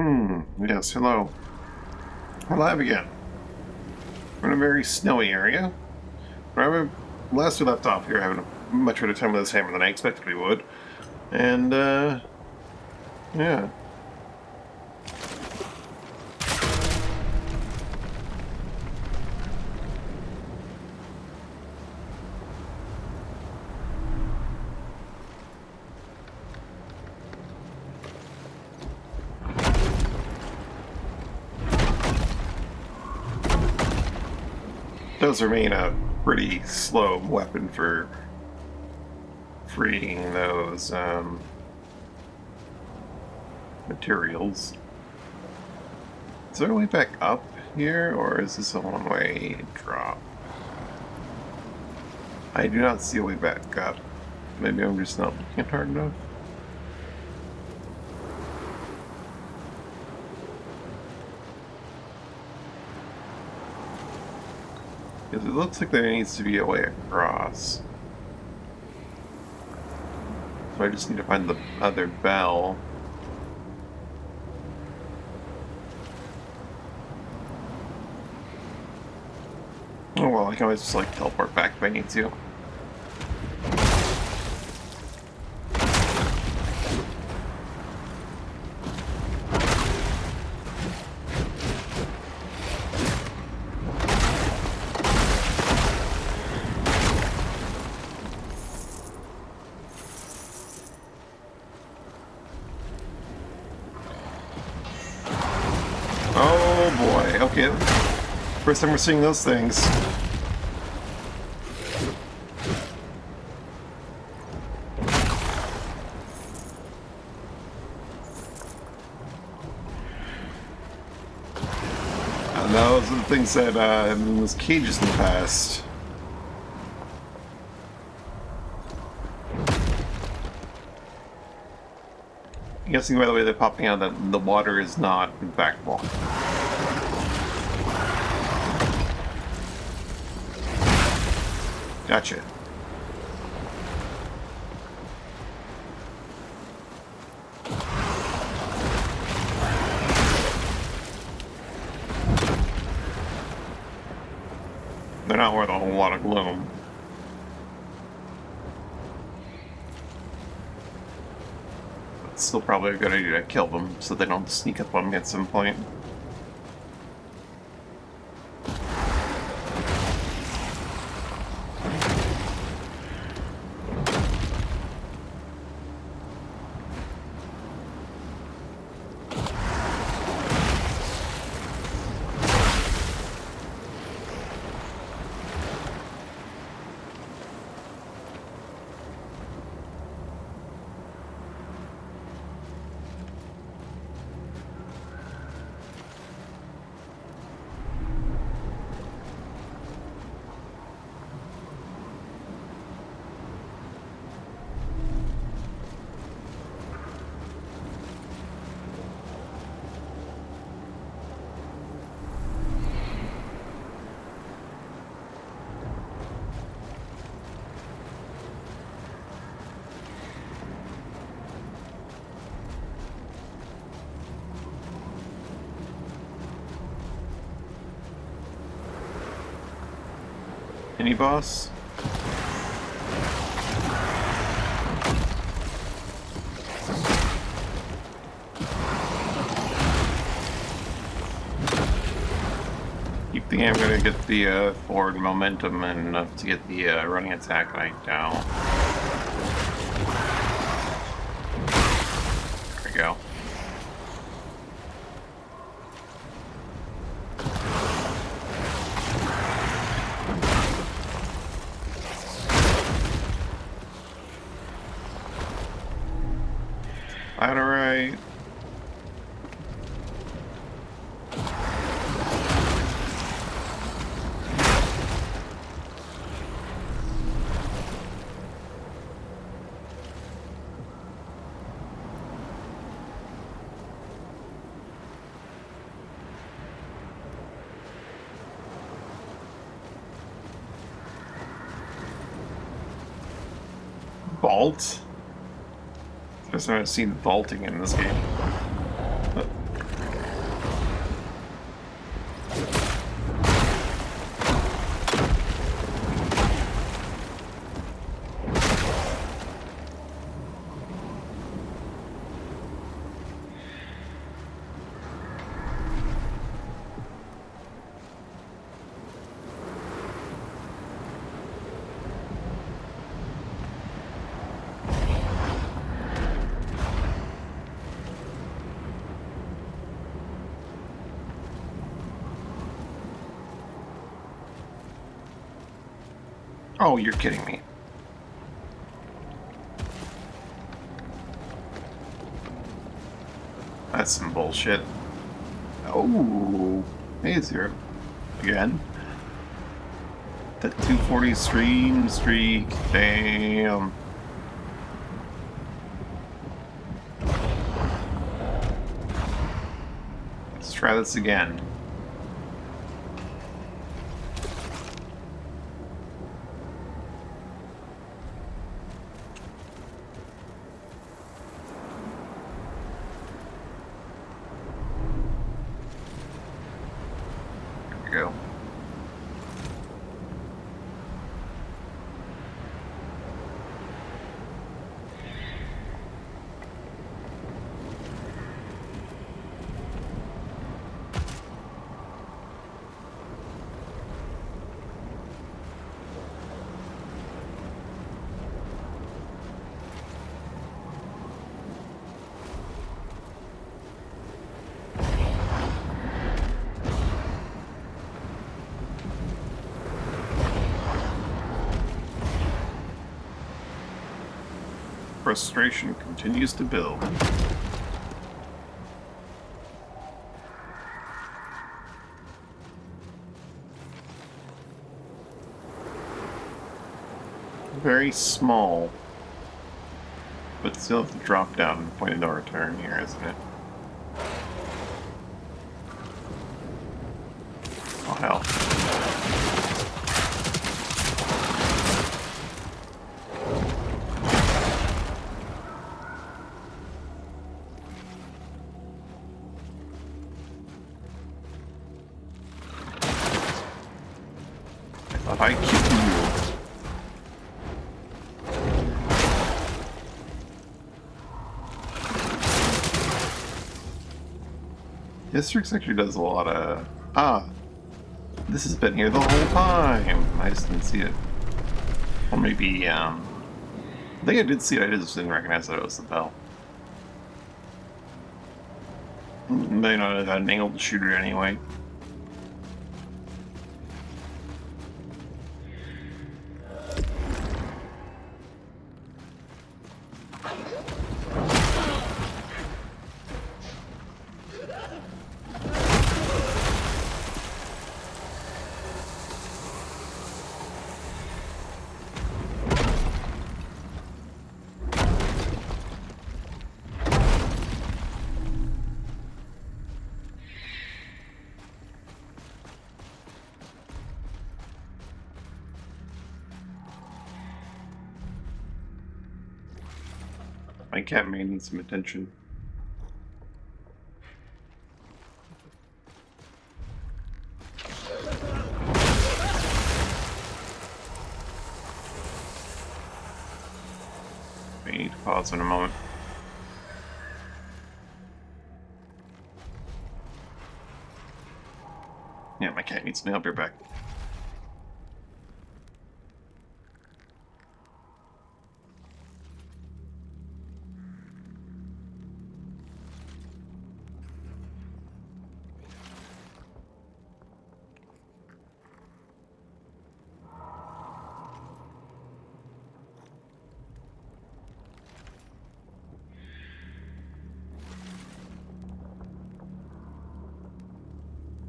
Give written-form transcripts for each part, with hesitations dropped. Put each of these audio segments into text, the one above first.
Yes, hello. We're live again. We're in a very snowy area. Remember, last we left off, we were having a much better time with this hammer than I expected we would. And, yeah. Does remain a pretty slow weapon for freeing those, materials. Is there a way back up here, or is this a one-way drop? I do not see a way back up. Maybe I'm just not looking hard enough. Because it looks like there needs to be a way across. So I just need to find the other bell. Oh well, I can always just like teleport back if I need to. Oh boy, okay. First time we're seeing those things. And those are the things that in those cages in the past. I'm guessing by the way they're popping out that the water is not in fact water. Gotcha. They're not worth a whole lot of gloom. It's still probably a good idea to kill them so they don't sneak up on me at some point. Any boss? Keep thinking I'm gonna get the forward momentum and enough to get the running attack knight down. There we go. Alright. Vault? First time I've seen vaulting in this game. Oh, you're kidding me. That's some bullshit. Oh, hey, Zero. Again. That 240 streak. Damn. Let's try this again. Go. Frustration continues to build. Very small, but still have to drop down and point of no return here, isn't it? Oh, hell. I thought I killed you. Districts actually does a lot of... Ah! This has been here the whole time! I just didn't see it. Or maybe, I think I did see it, I just didn't recognize that it was the bell. May not have had an angle to shoot it anyway. My cat may need some attention. I need to pause in a moment. Yeah, my cat needs me. I'll be back.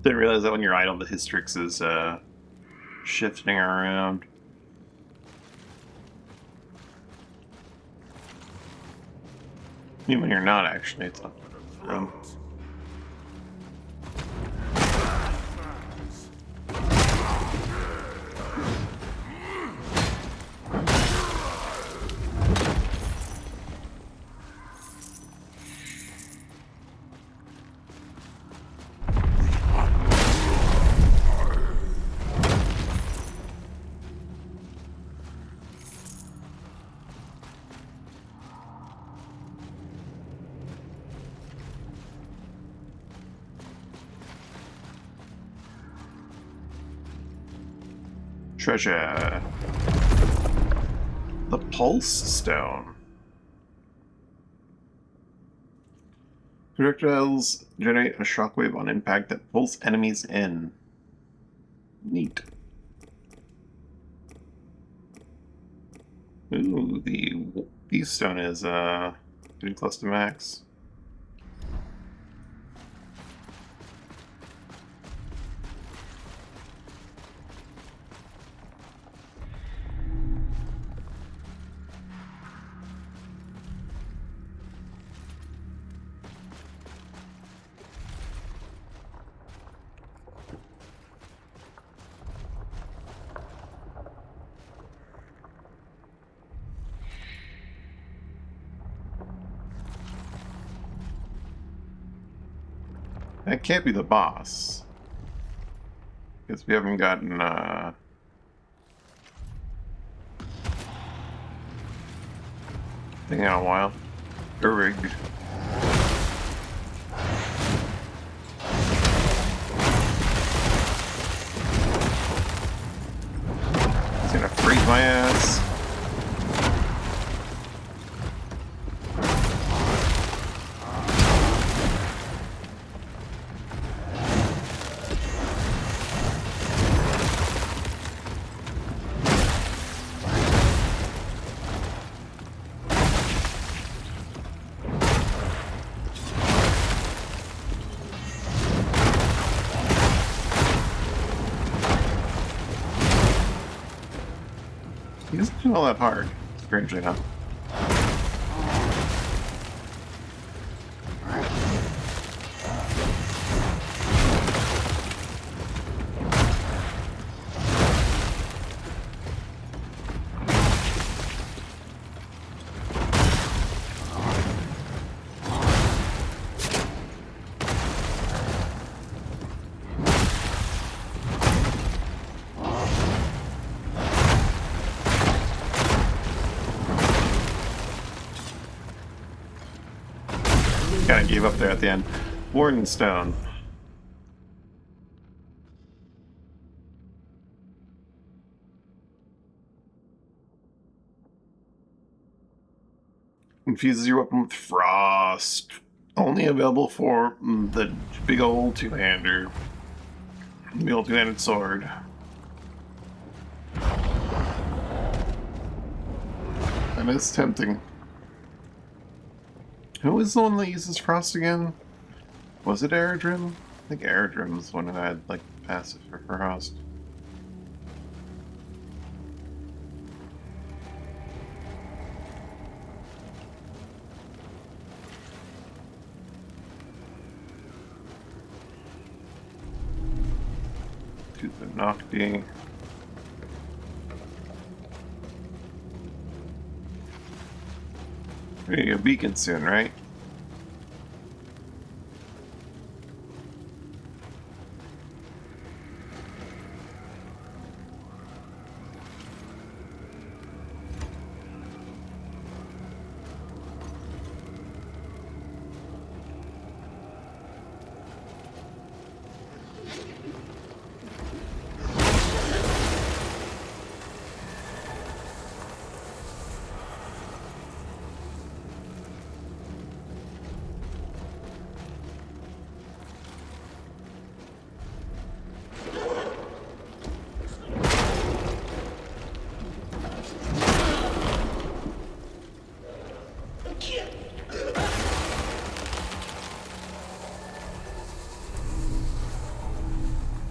Didn't realize that when you're idle, the Hystrix is shifting around. Even when you're not, actually, it's up. Treasure. The Pulse Stone. Projectiles generate a shockwave on impact that pulls enemies in. Neat. Ooh, the beast stone is getting close to max. That can't be the boss. Because we haven't gotten, thing in a while. Rig. He's gonna freeze my ass. He doesn't feel all that hard, strangely enough. Kind of gave up there at the end. Wardenstone. Infuses your weapon with frost. Only available for the big old two-hander. The old two-handed sword. That is tempting. Who is the one that uses frost again? Was it Aerodrim? I think Aerodrim was one that had, like, passive for frost. To the Nocti. We're gonna get a beacon soon, right?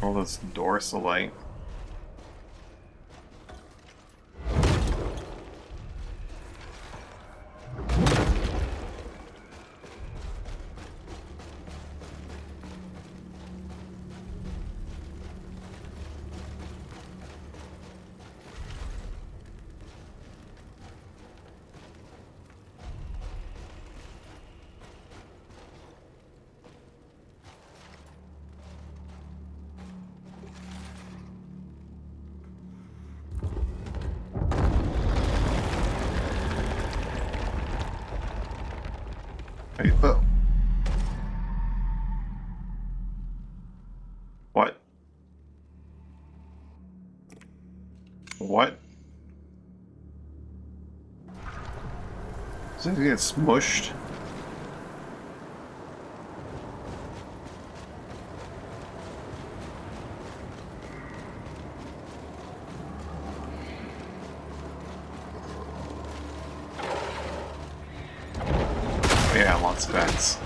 All this dorsalite. Hey, but what? What? Does it get smushed? Yeah, lots of bats.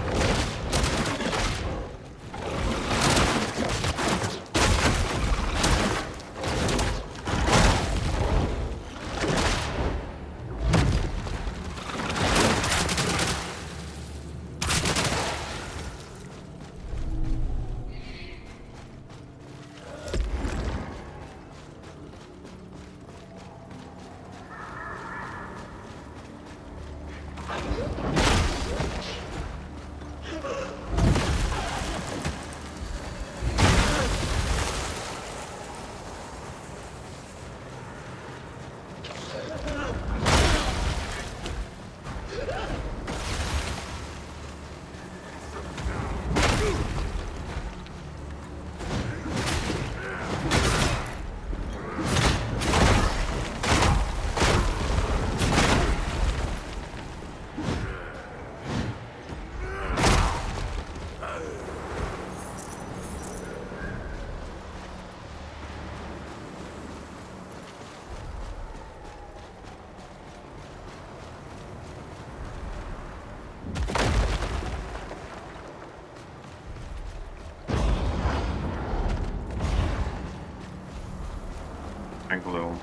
Glue.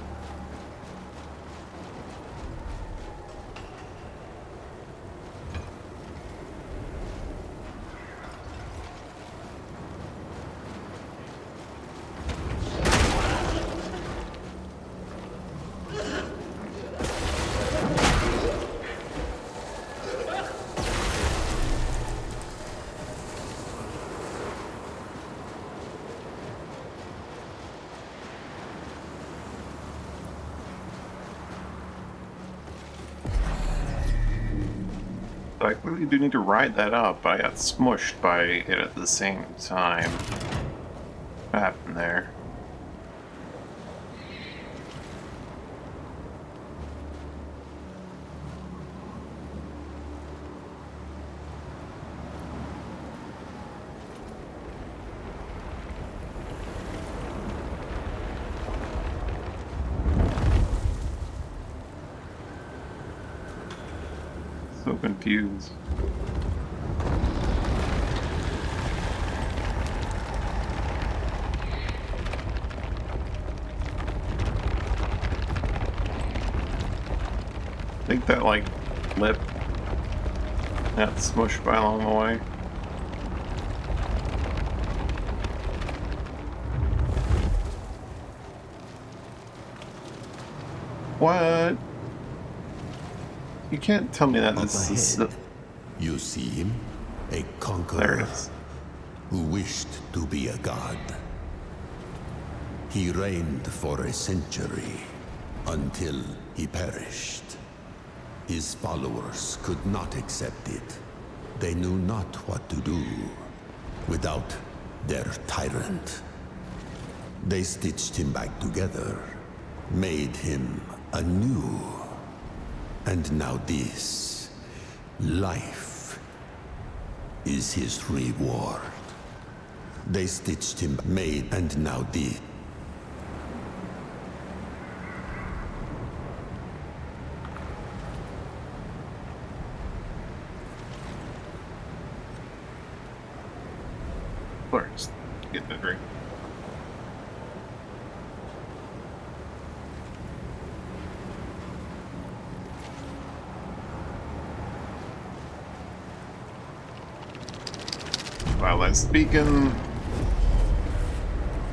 I really do need to ride that up, but I got smushed by it at the same time. What happened there? So confused. I think that, like, lip got smushed by along the way. What? You can't tell me that this is... You see him? A There it conqueror is. who wished to be a god. He reigned for a century until he perished. His followers could not accept it. They knew not what to do without their tyrant. They stitched him back together, made him anew. And now this life is his reward. They stitched him, made, and now this. First, get the drink. Wow, that's the beacon.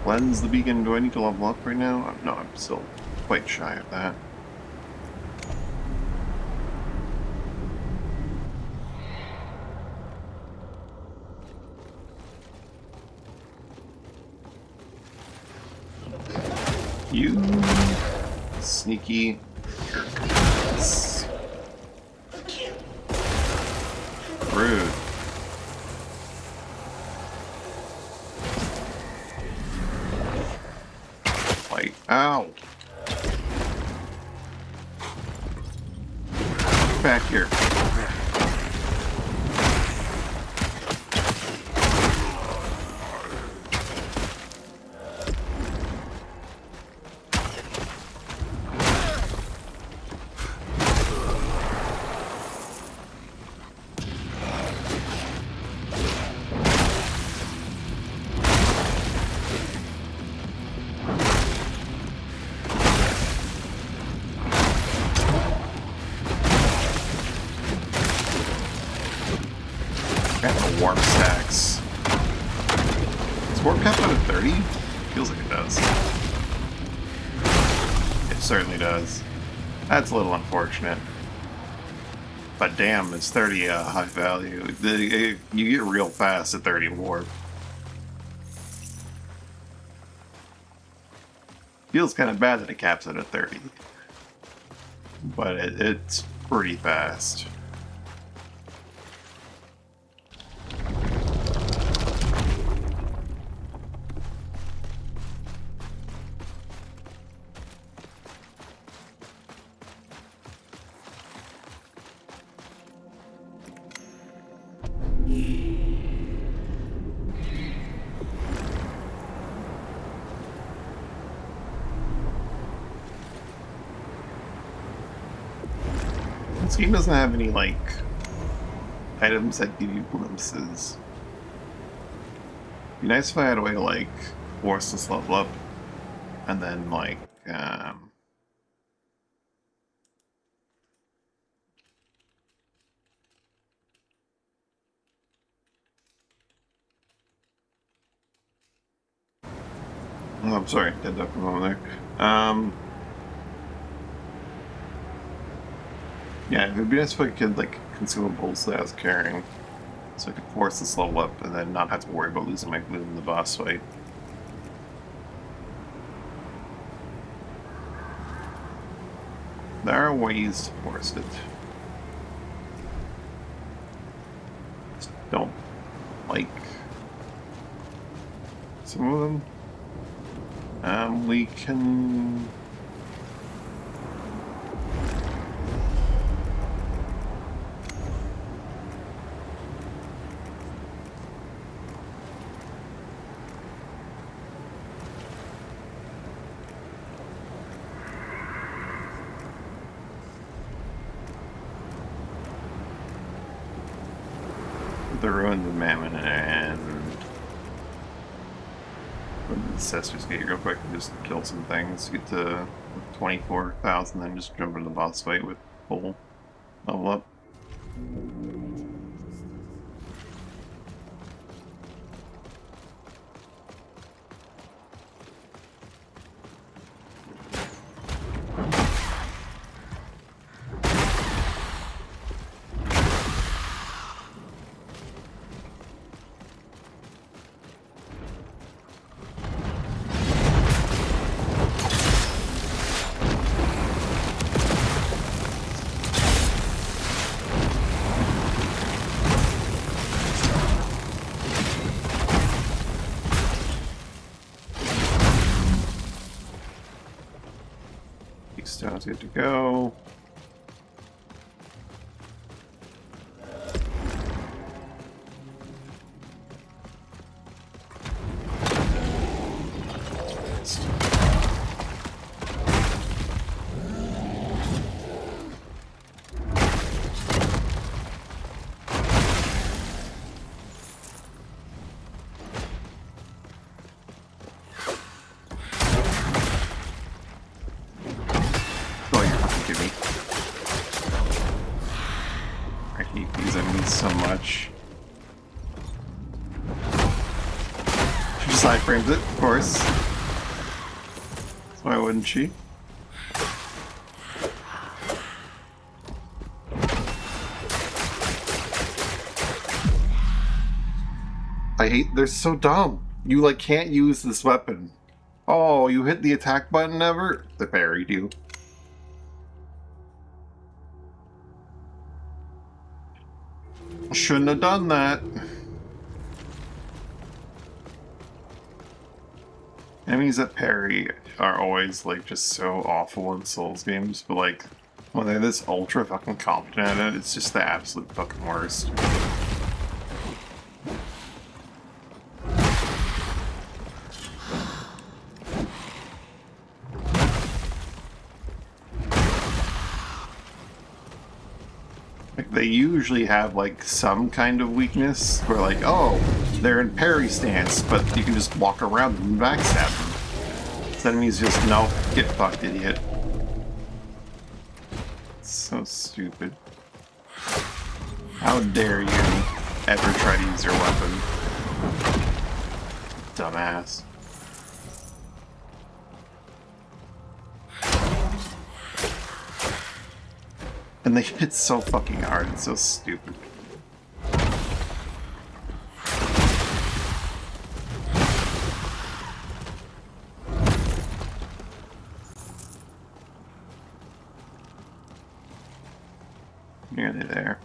Lens the beacon. Do I need to level up right now? No, I'm still quite shy of that. You sneaky jerk. Rude. Like, ow. Back here. warp stacks. Does warp cap out at 30? Feels like it does. It certainly does. That's a little unfortunate. But damn, it's 30 high value. You get real fast at 30 warp. Feels kind of bad that it caps it at 30. But it's pretty fast. This game doesn't have any, like, items that give you glimpses. It'd be nice if I had a way to, like, force this level up, and then, like, oh, I'm sorry, dead duck for a moment there. Yeah, it would be nice if I could, like, consumables that I was carrying. So I could force this level up and then not have to worry about losing my glue in the boss fight. There are ways to force it. Just don't like some of them. We can... the Ruins of Mammon and the Ancestors Gate real quick and just kill some things. Get to 24,000, then just jump into the boss fight with full level up. Stone's good to go. So much. She just side frames it, of course. Why wouldn't she? I hate, they're so dumb. You like can't use this weapon. Oh, you hit the attack button ever? They parried you. Shouldn't have done that. Enemies that parry are always like just so awful in Souls games, but like when they're this ultra fucking competent at it, it's just the absolute fucking worst. Like, they usually have like some kind of weakness where like, oh, they're in parry stance, but you can just walk around them and backstab them. This enemy's just, no, get fucked, idiot. It's so stupid. How dare you? ever try to use their weapon. Dumbass. And they hit so fucking hard, it's so stupid. Nearly there.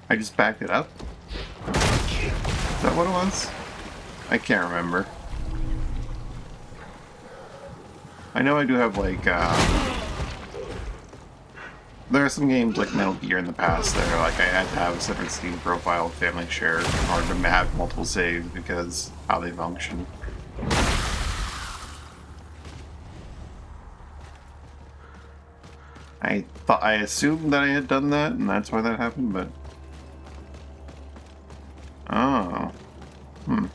I just backed it up? Is that what it was? I can't remember. I know I do have, like, there are some games like Metal Gear in the past that are like I had to have a separate Steam profile, family share, in order to have multiple saves because how they function. I assumed that I had done that, and that's why that happened, but... Oh. Hmm.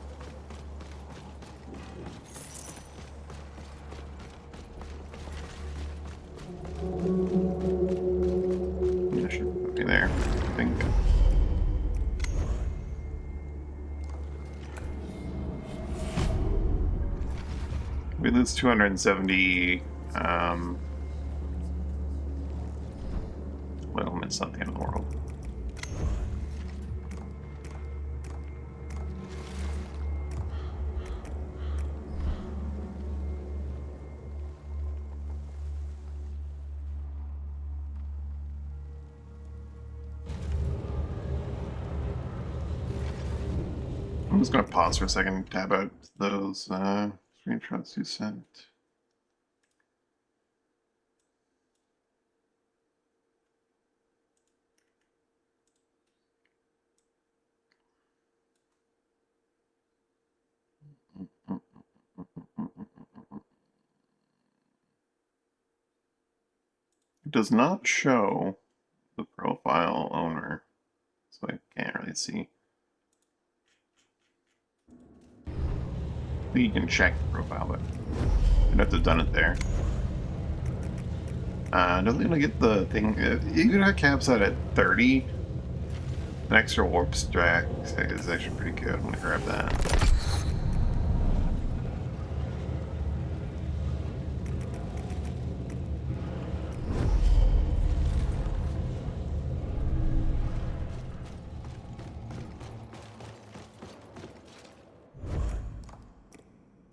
Yeah, should put me there, I think. We lose 270, well, it's not the end of the world. I'm just gonna pause for a second and tab out those screenshots you sent. It does not show the profile owner, so I can't really see. I think you can check the profile, but I'd have to have done it there. Doesn't really get the thing. You can have caps out at 30. An extra warp stack is actually pretty good. I'm gonna grab that.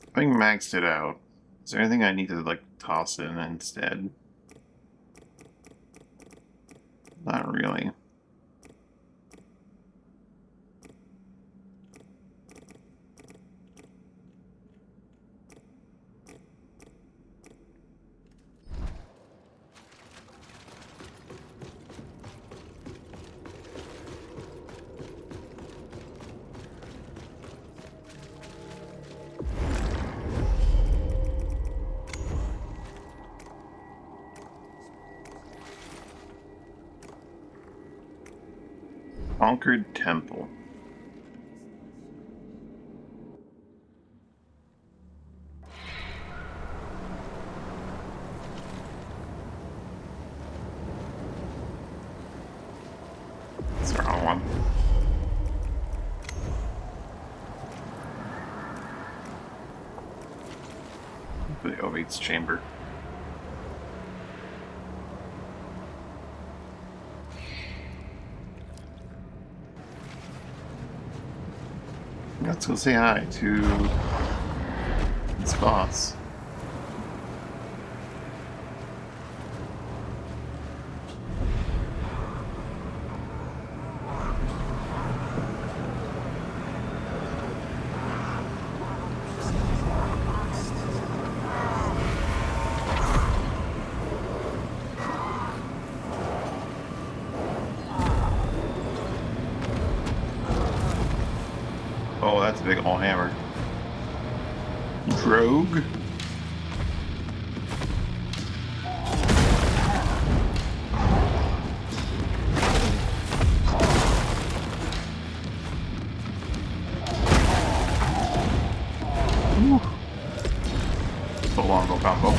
I think maxed it out. Is there anything I need to like toss in instead? Not really. Conquered Temple. That's the wrong one. The Ovate's chamber. Let's go say hi to this boss. Oh, that's a big old hammer. Drogue? Ooh. Full on combo.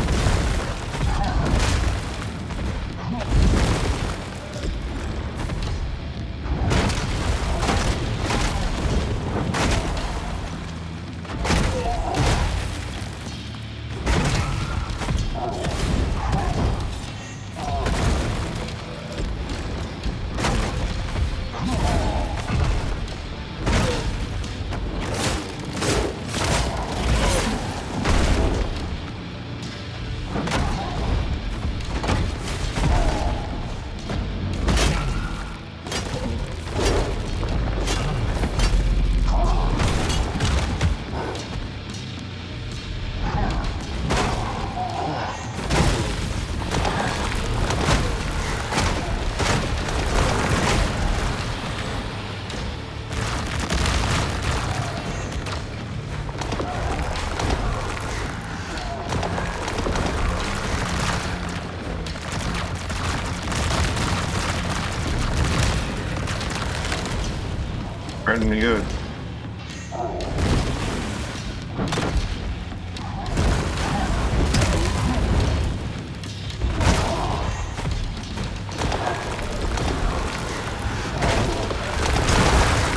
Pretty good.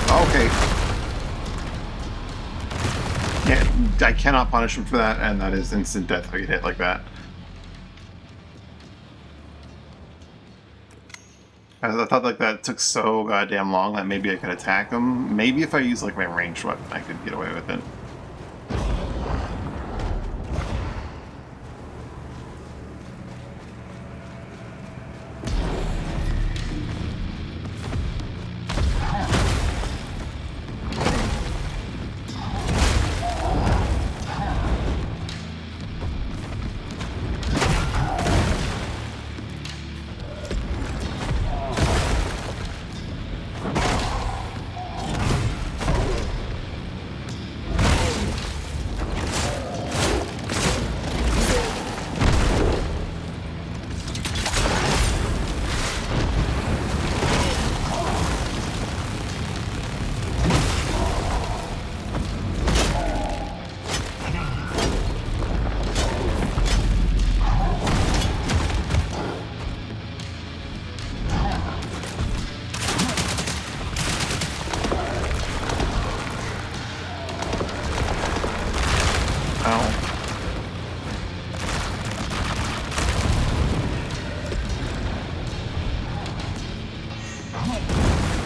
Okay. Yeah, I cannot punish him for that, and that is instant death if I get hit like that. I thought like that took so goddamn long that maybe I could attack him. Maybe if I use like my ranged weapon, I could get away with it.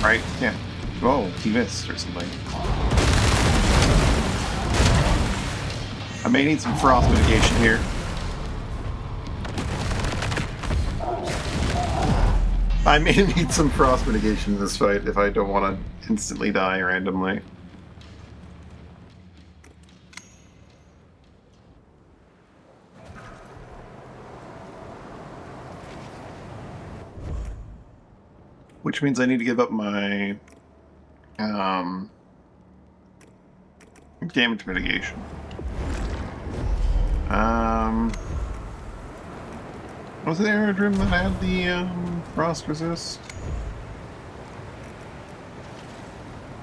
Right? Yeah. Oh, he missed or something. I may need some frost mitigation here. I may need some frost mitigation in this fight if I don't want to instantly die randomly. Which means I need to give up my damage mitigation. Was it the aerodrome that had the frost resist?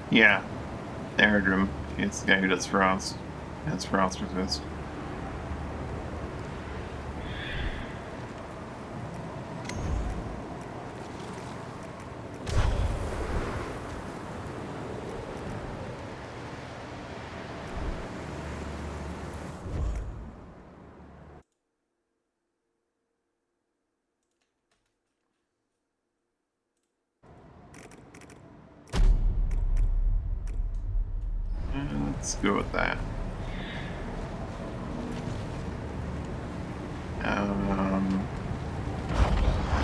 Yeah, aerodrome. It's the guy who does frost. Has frost resist. Let's go with that.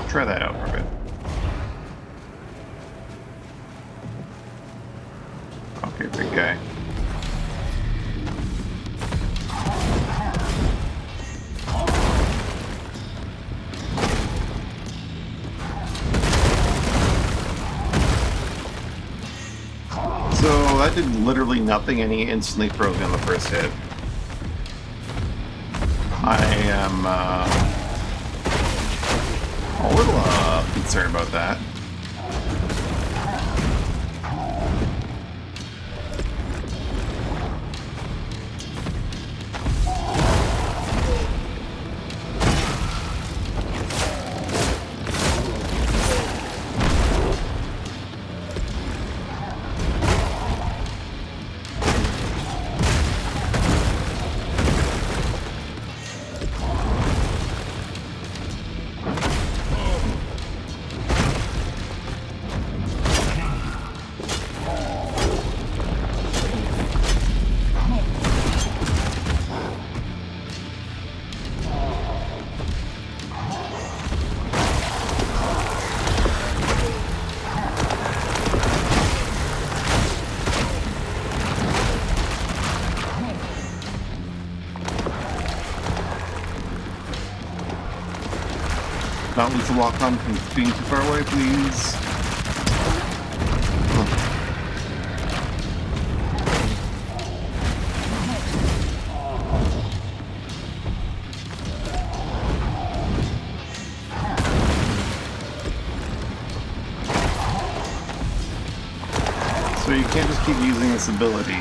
Try that out for a bit. Okay, big guy. So that did literally nothing, and he instantly froze me on the first hit. I am a little concerned about that. Not lose the lock-on from being too far away, please. So you can't just keep using this ability.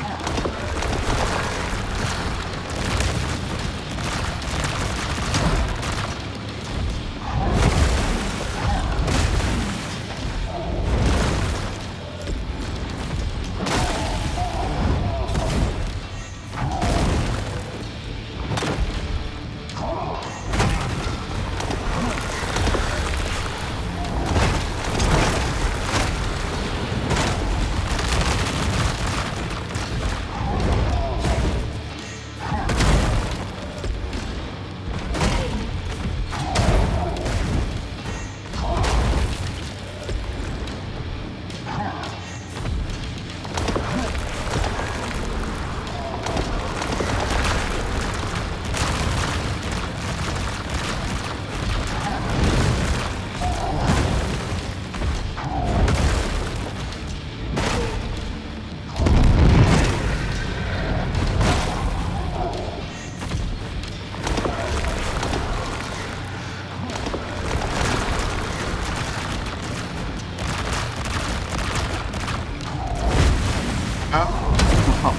Oh.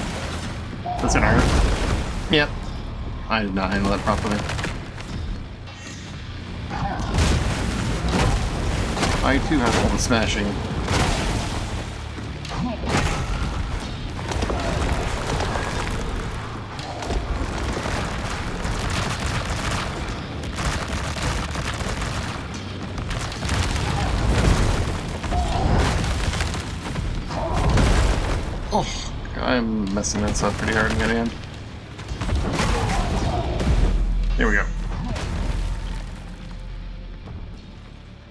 That's an hurt. Yep. I did not handle that properly. I too have all the smashing. Oh, I'm messing this up pretty hard in the end. There we go.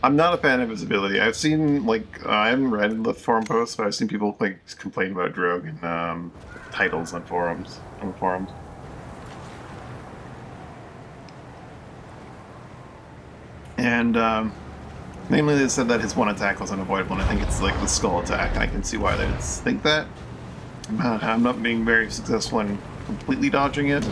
I'm not a fan of his ability. I've seen, like, I haven't read the forum posts, but I've seen people, like, complain about Drogue in titles on forums. And, mainly they said that his one attack was unavoidable, and I think it's, like, the skull attack, and I can see why they would think that. I'm not being very successful in completely dodging it.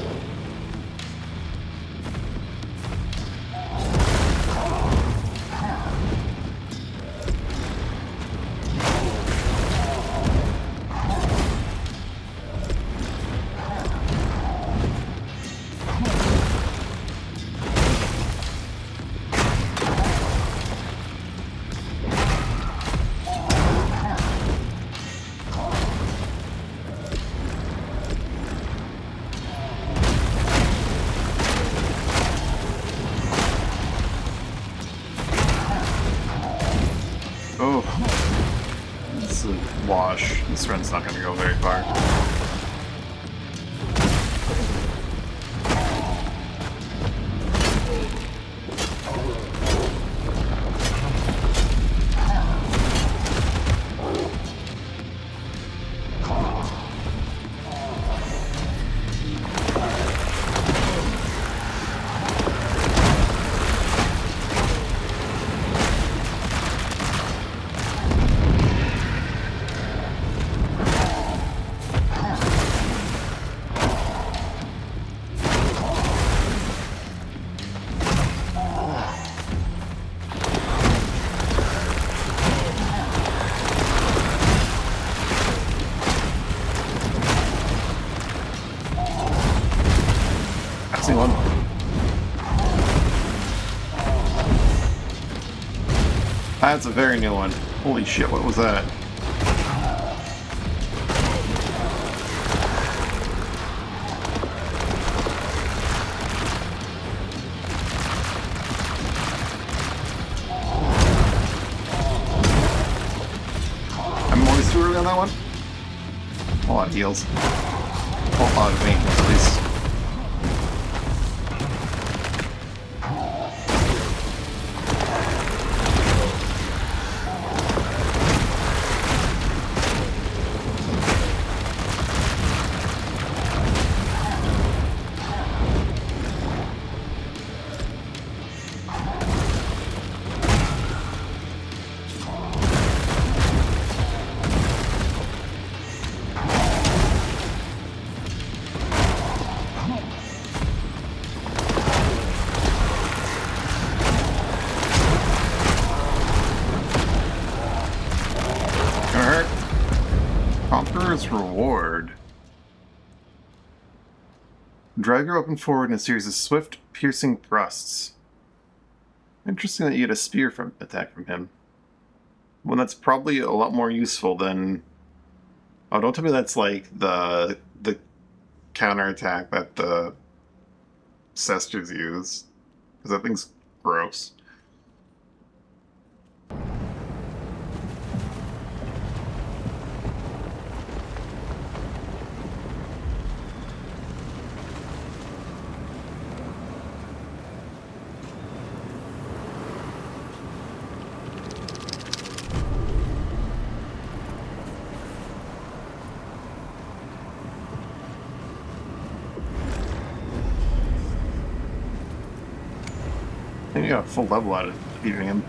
Oh, this is a wash. This run's not going to go very far. One. That's a very new one. Holy shit, what was that? I'm always too early on that one. A lot of heals. A lot of veins, at least. Drag your weapon forward in a series of swift, piercing thrusts. Interesting that you get a spear attack from him. One that's probably a lot more useful than... Oh, don't tell me that's like the counterattack that the Cesters use. Because that thing's gross. I think you got a full level out of beating him.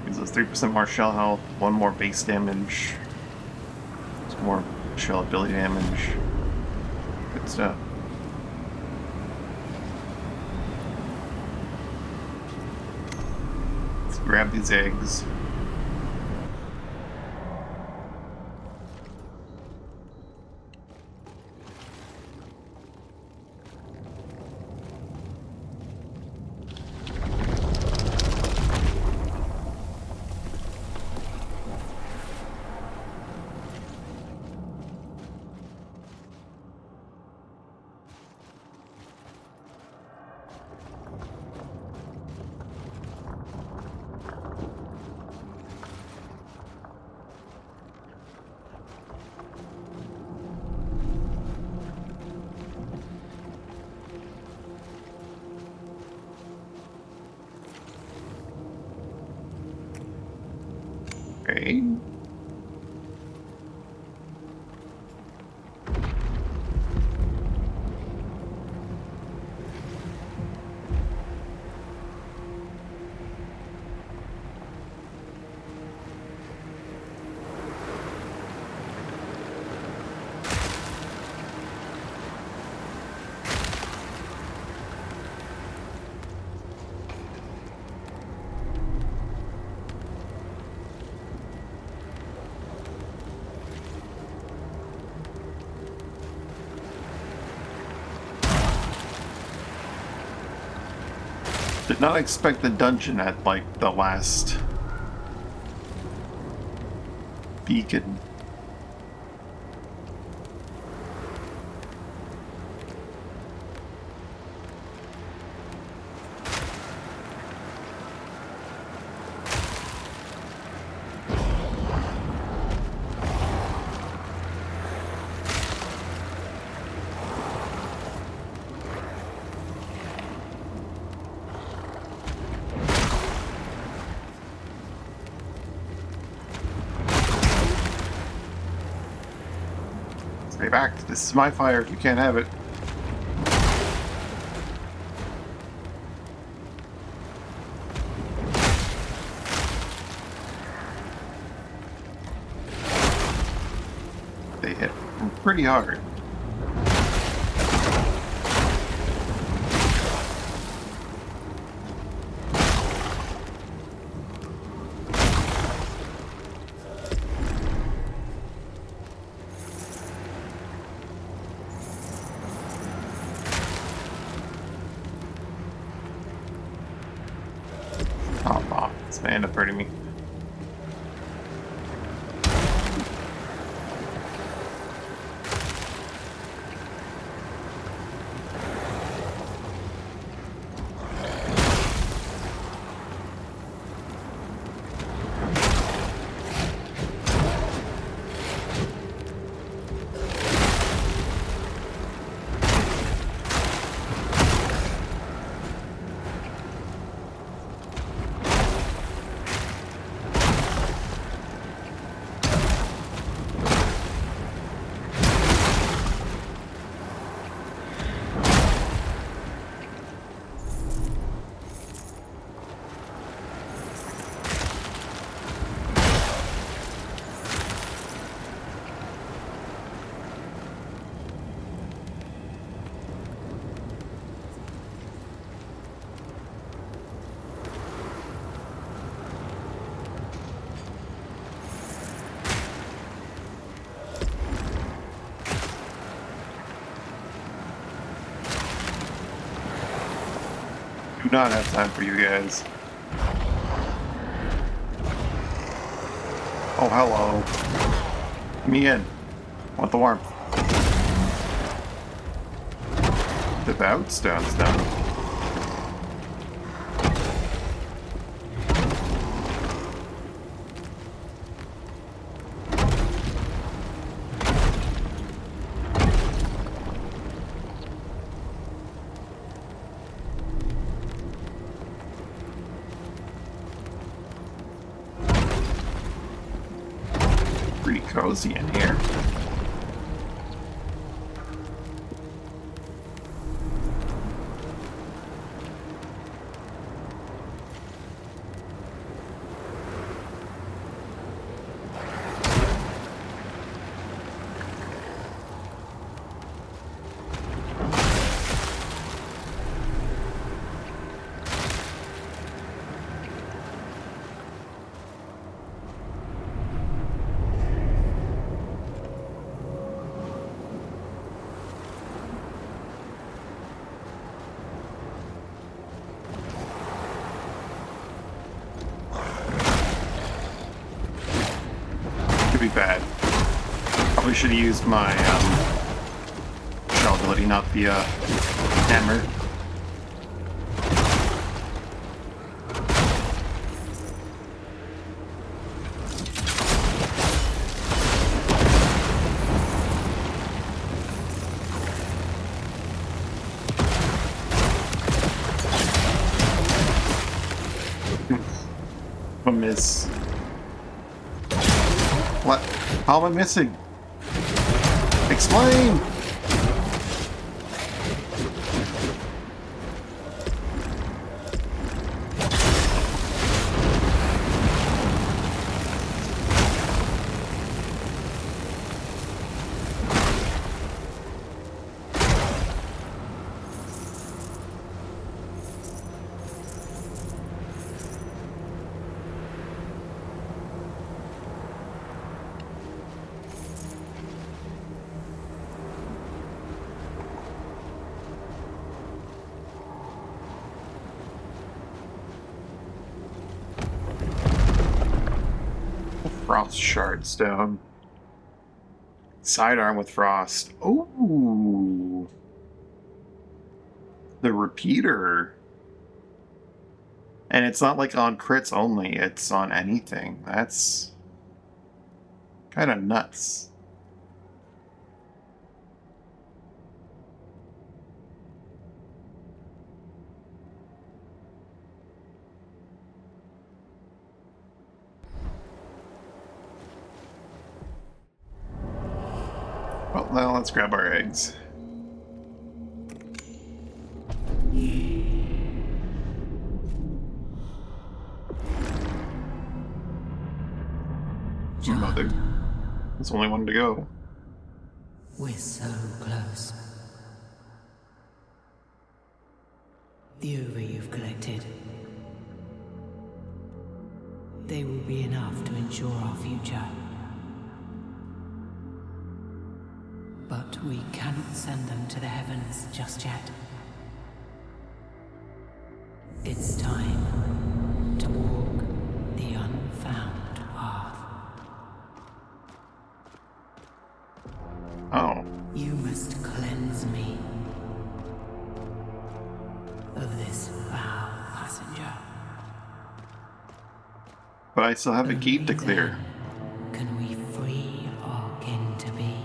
Gives us 3% more shell health, 1 more base damage, some more shell ability damage. Good stuff. Let's grab these eggs. Okay. Did not expect the dungeon at, like, the last beacon. Stay back. This is my fire. You can't have it. They hit pretty hard. Oh, this may end up hurting me. not have time for you guys. Oh, hello. Let me in. Want the warmth. Devout stone's down. Pretty cozy in here. Be bad. Probably should have used my shell ability, not the hammer. A miss. What? How am I missing? Explain! Frost shard stone. Sidearm with frost. Ooh. The repeater. And it's not like on crits only, it's on anything. That's kind of nuts. Well, now let's grab our eggs. Mother. There's only one to go. We're so close. The ova you've collected, they will be enough to ensure our future. But we can't send them to the heavens just yet. It's time to walk the unfound path. Oh. You must cleanse me of this foul passenger. But I still have a gate to Only clear. then can we free our kin to be.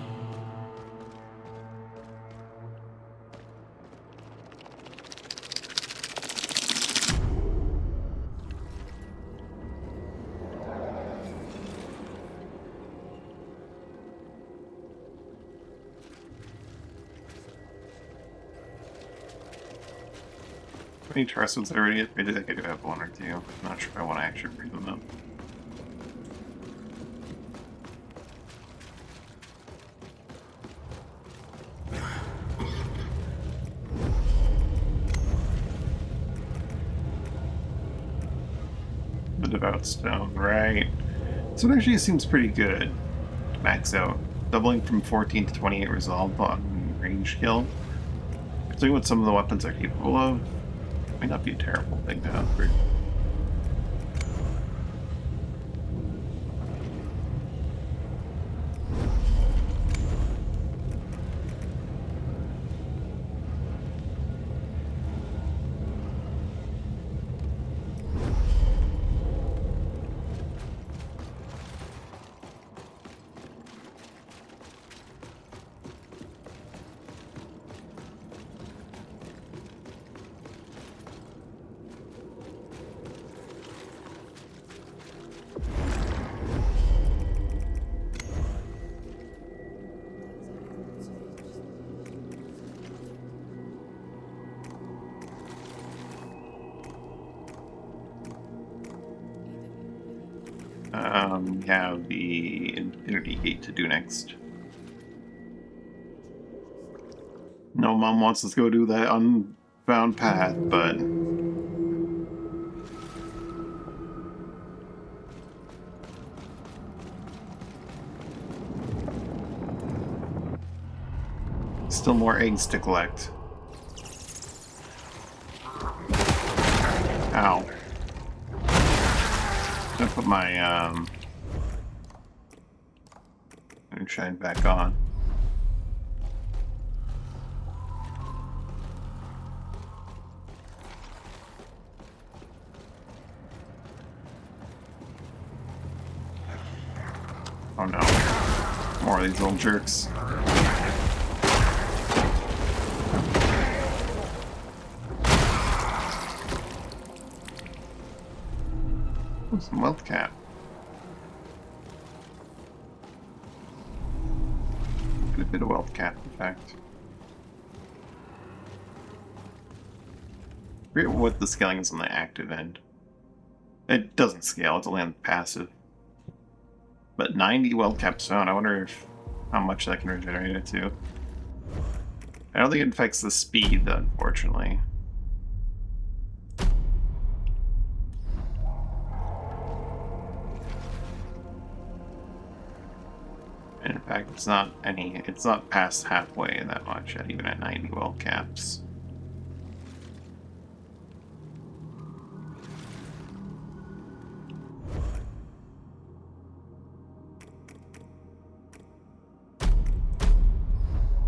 Any trust ones already? Maybe I could have one or two. I'm not sure if I want to actually bring them up. The Devout Stone, right. So it actually seems pretty good. Max out. Doubling from 14 to 28 resolve on range kill. Considering what some of the weapons are capable of. Might not be a terrible thing to upgrade. We have the Infinity Gate to do next. No, Mom wants us to go do that unbound path, but still more eggs to collect. Ow. I'm gonna put my moonshine back on. Oh no. More of these little jerks. Oh, some wealth cap. A bit of wealth cap, in fact. I forget what the scaling is on the active end. It doesn't scale, it's only on the passive. But 90 wealth cap stone, I wonder if how much that can regenerate it to. I don't think it affects the speed, though, unfortunately. And in fact, it's not past halfway that much, even at 90 wealth caps.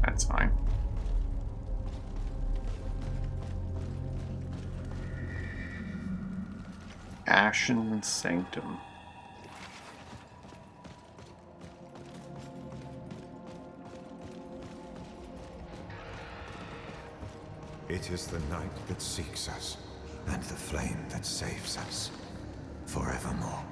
That's fine. Ashen Sanctum. It is the night that seeks us, and the flame that saves us, forevermore.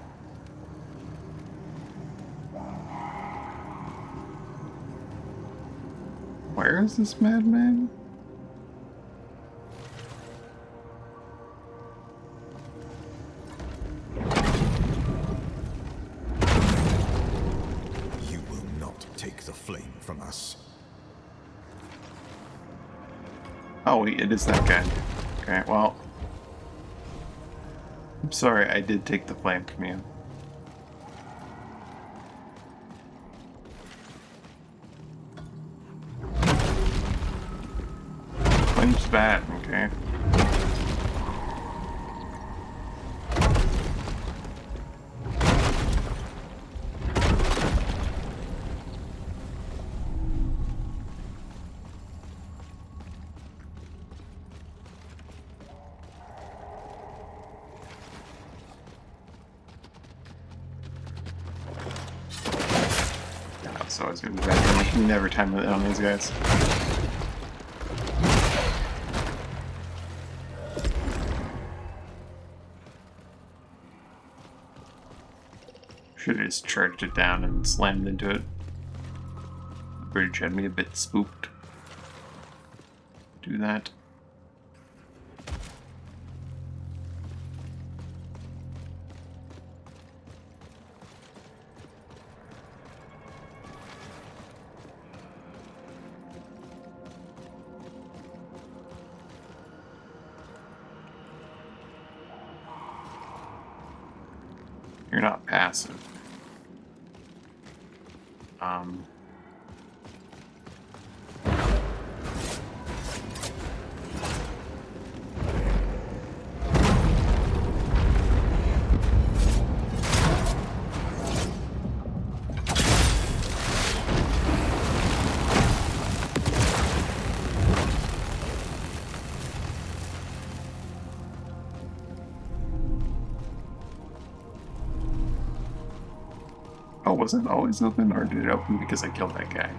Where is this madman? You will not take the flame from us. Oh, it is that guy. Okay, well. I'm sorry, I did take the flame from you. Flame's bad, okay. It's always gonna be bad. I can never time it on these guys. Should have just charged it down and slammed into it. The bridge had me a bit spooked. Do that. You're not passive. was it always open, or did it open because I killed that guy?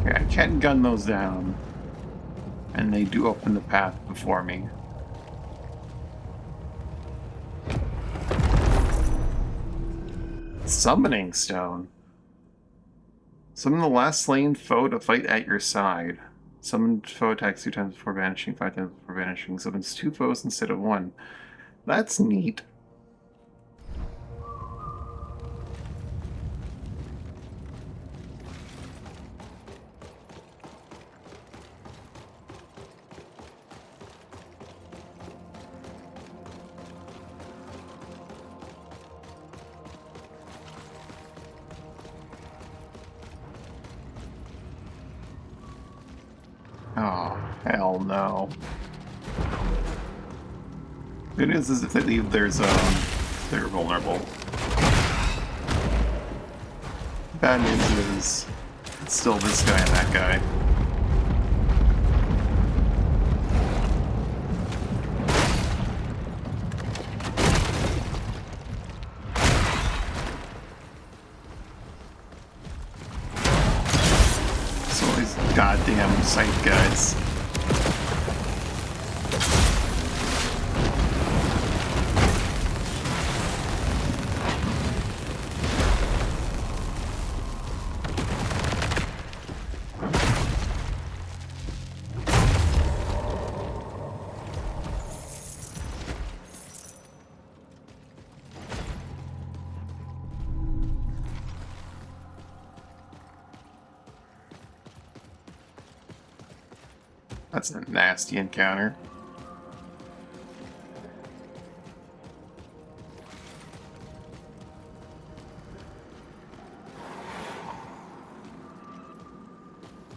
Yeah, I can't gun those down. And they do open the path before me. Summoning Stone. Summon the last slain foe to fight at your side. Summon foe attacks 2 times before vanishing, 5 times before vanishing. Summons 2 foes instead of 1. That's neat. Oh, hell no. Good news is if they leave their zone, they're vulnerable. Bad news is it's still this guy and that guy. So these goddamn sight guys. That's a nasty encounter.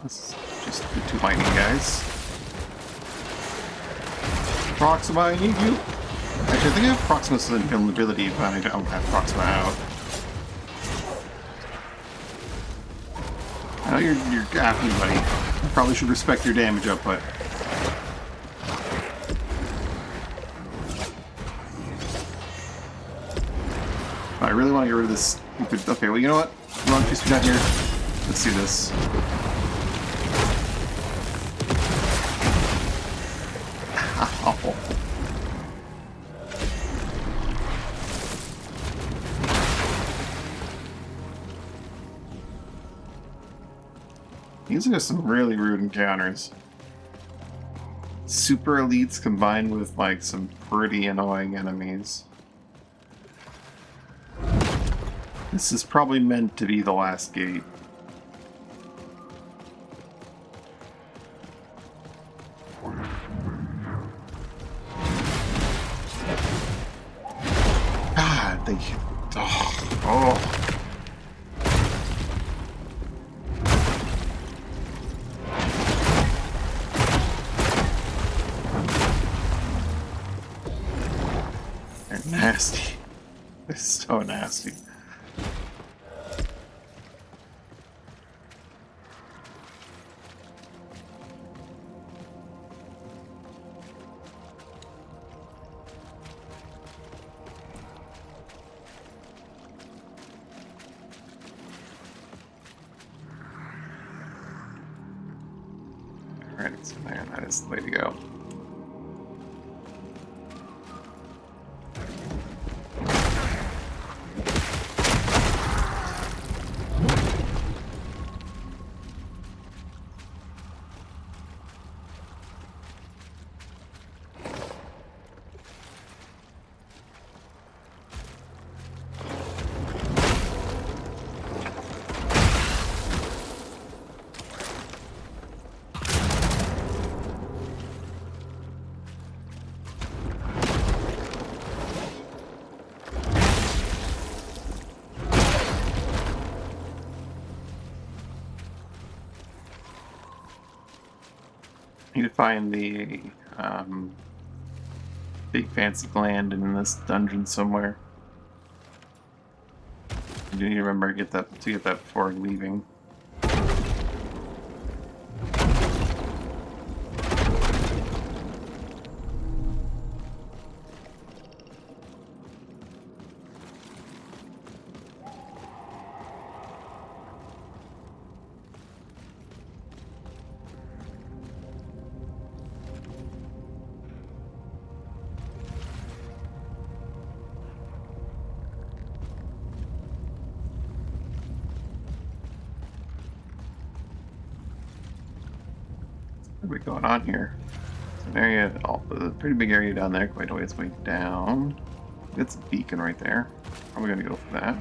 Let's just the 2 lightning guys. Proxima, I need you. Actually, I think I have Proxima's invulnerability, but I don't have Proxima out. I know you're after me, buddy. I probably should respect your damage output. I really want to get rid of this stupid... Okay, well, you know what? Wrong piece down here. Let's do this. Ow. These are some really rude encounters. Super elites combined with, like, some pretty annoying enemies. This is probably meant to be the last gate. God, they... Oh. They're nasty. They're so nasty. Alright, so man, that is the way to go. Need to find the big fancy gland in this dungeon somewhere. I do need to remember to get that before leaving. What are we going on here? It's an area, a pretty big area down there, quite a ways way down. It's a beacon right there. Probably gonna go for that.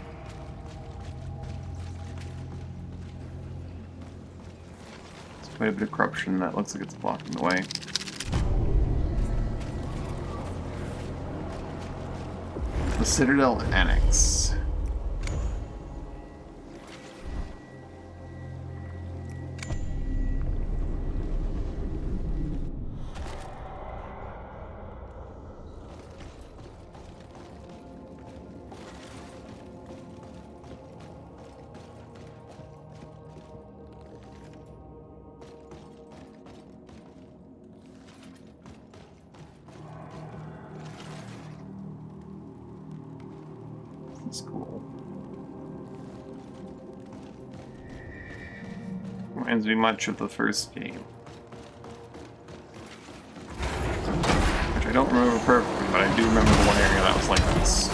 It's quite a bit of corruption that looks like it's blocking the way. The Citadel Annex. That's cool. Reminds me much of the first game. Which I don't remember perfectly, but I do remember the one area that was like this.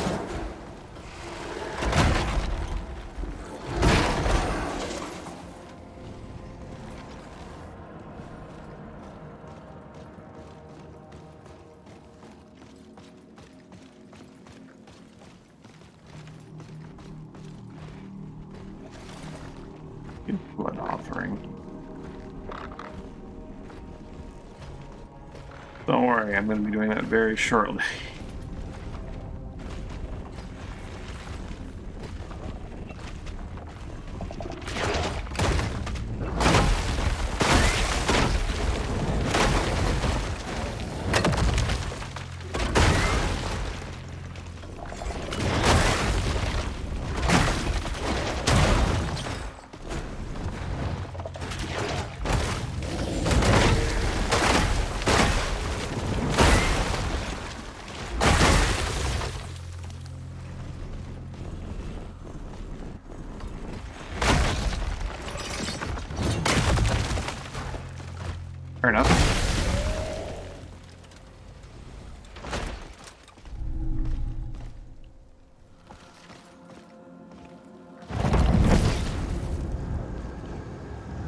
Blood offering. Don't worry, I'm going to be doing that very shortly. Fair enough.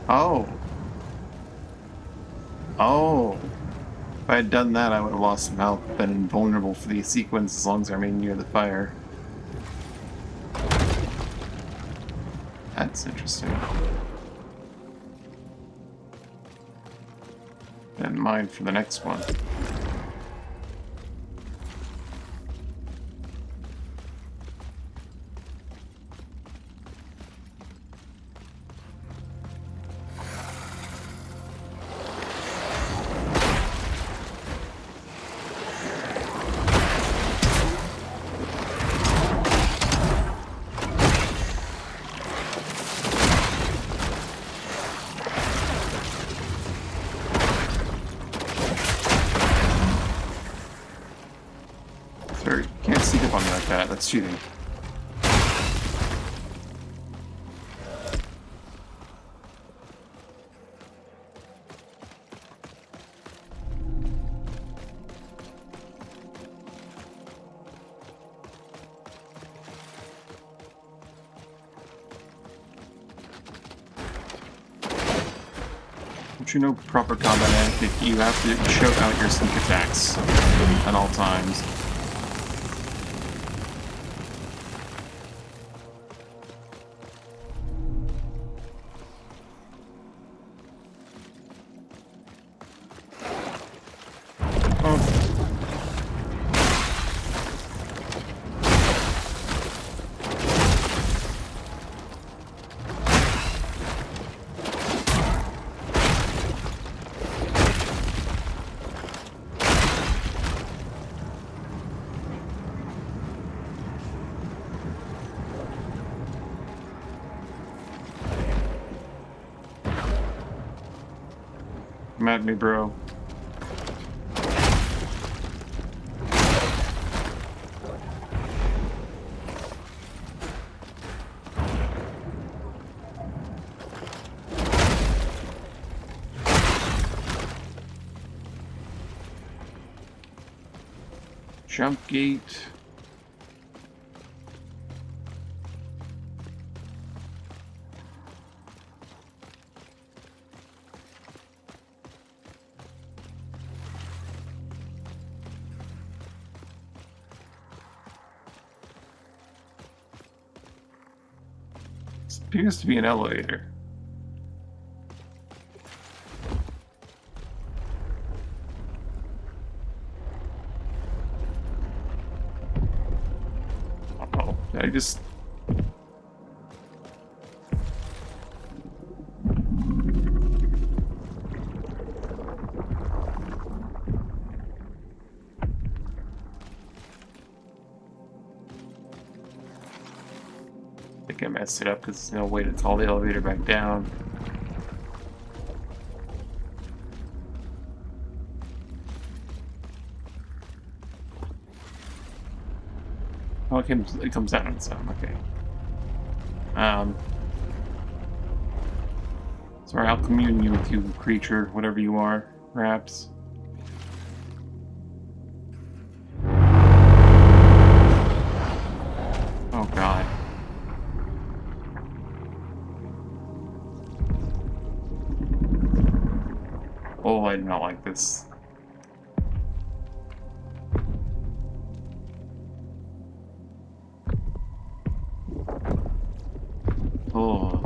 Oh. Oh. If I had done that, I would have lost some health, been invulnerable for the sequence as long as I remained near the fire. That's interesting. And mine for the next one. Sorry, can't sneak up on me like that. That's cheating. Don't you know proper combat etiquette? You have to shout out your sneak attacks at all times. Come at me, bro. Jump gate. This appears to be an elevator. Uh-oh, did I just... I think I messed it up because there's no way to call the elevator back down. Oh, it comes down on its own, okay. Sorry, I'll commune you with you, creature, whatever you are, perhaps. Oh god. Oh, I do not like this. Oh.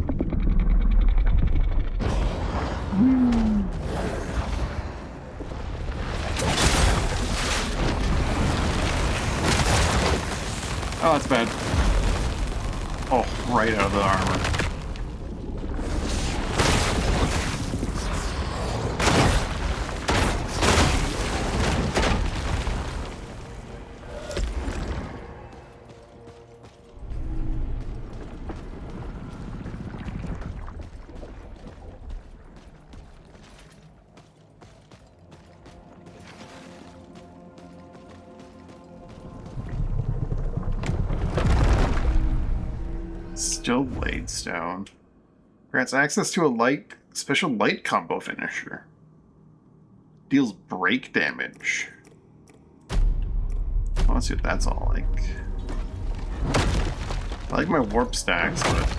Oh, that's bad. Oh, right out of the armor. Still blade stone. Grants access to a special light combo finisher. Deals break damage. I want to see what that's all like. I like my warp stacks, but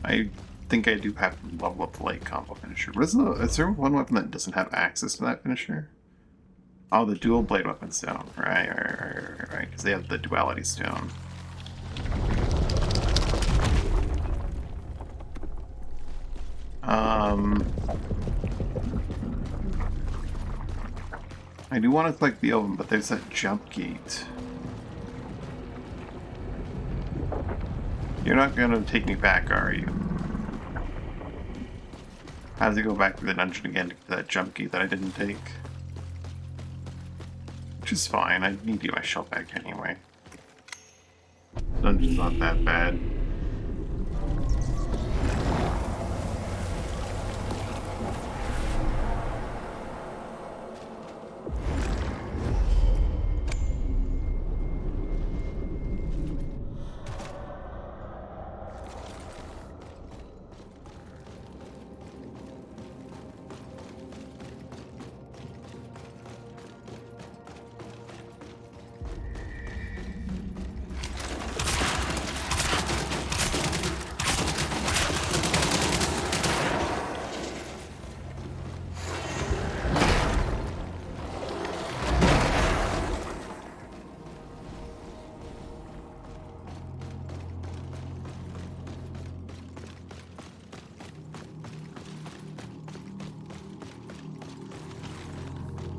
I think I do have to level up the light combo finisher. Is there one weapon that doesn't have access to that finisher? Oh, the dual blade weapon stone. Right, because they have the duality stone. I do want to collect the oven, but there's that jump gate. You're not gonna take me back, are you? I have to go back to the dungeon again to get that jump gate that I didn't take. Which is fine, I need to get my shell back anyway. Dungeon's not that bad.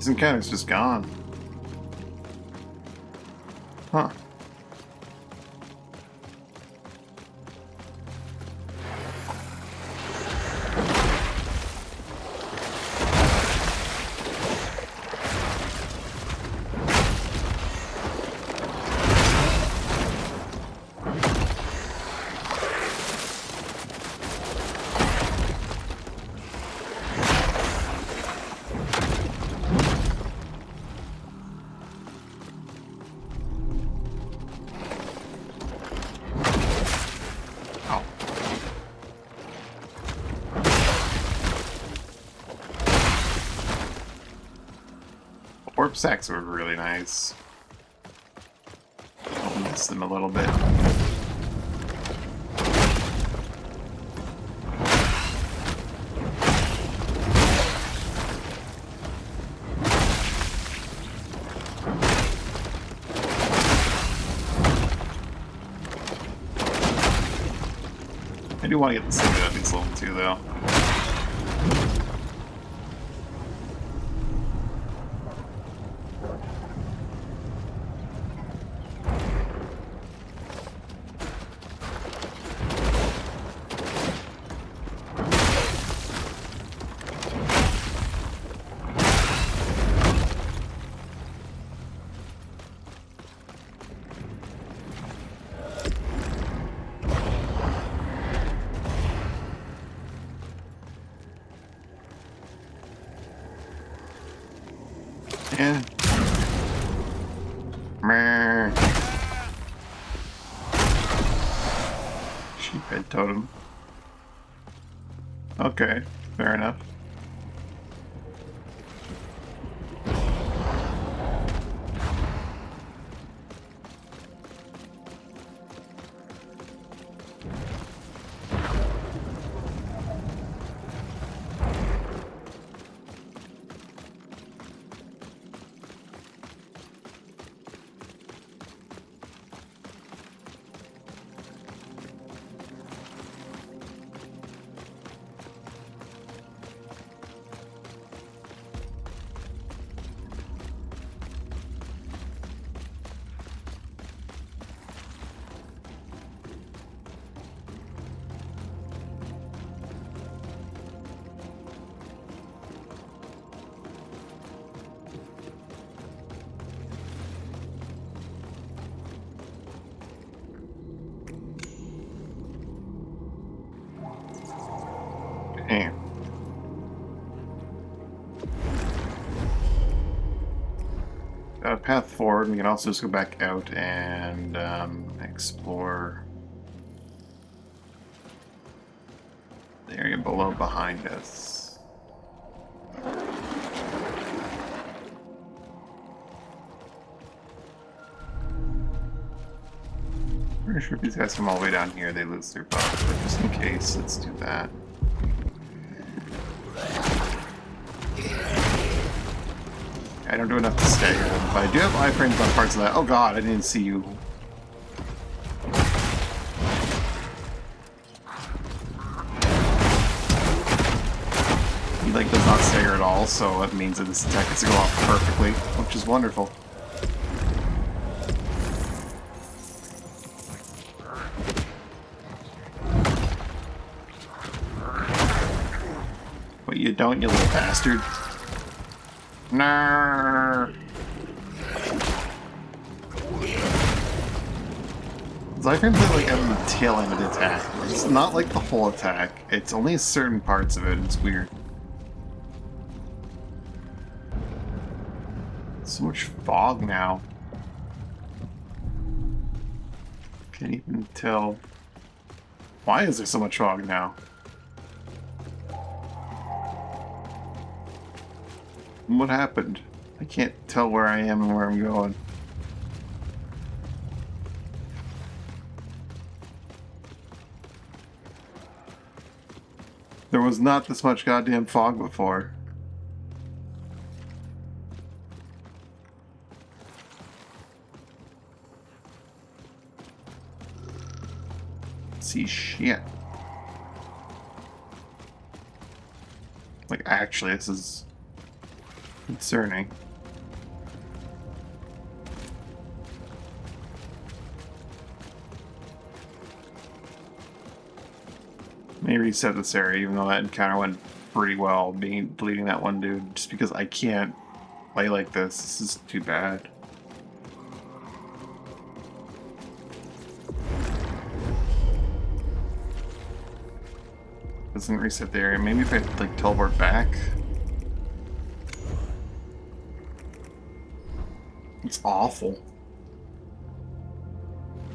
This encounter's just gone. Huh. warp sacks were really nice. I'll miss them a little bit. I do want to get the Cinder at least level 2 though. Yeah. Meh. Sheephead totem. Okay, fair enough. Damn. Got a path forward. We can also just go back out and explore the area below behind us. Pretty sure if these guys come all the way down here, they lose their buff. But just in case, let's do that. I don't do enough to stagger them, but I do have iframes on parts of that. Oh god, I didn't see you. He like does not stagger at all, so it means that this attack gets to go off perfectly, which is wonderful. But you don't, you little bastard. Nah. Zyframe's like at the tail end of the attack. It's not like the whole attack. It's only certain parts of it. It's weird. So much fog now. Can't even tell. Why is there so much fog now? What happened? I can't tell where I am and where I'm going. There was not this much goddamn fog before. See shit. Like actually, this is concerning. May reset this area, even though that encounter went pretty well, deleting that one dude, just because I can't play like this. This is too bad. Doesn't reset the area. Maybe if I like teleport back. It's awful.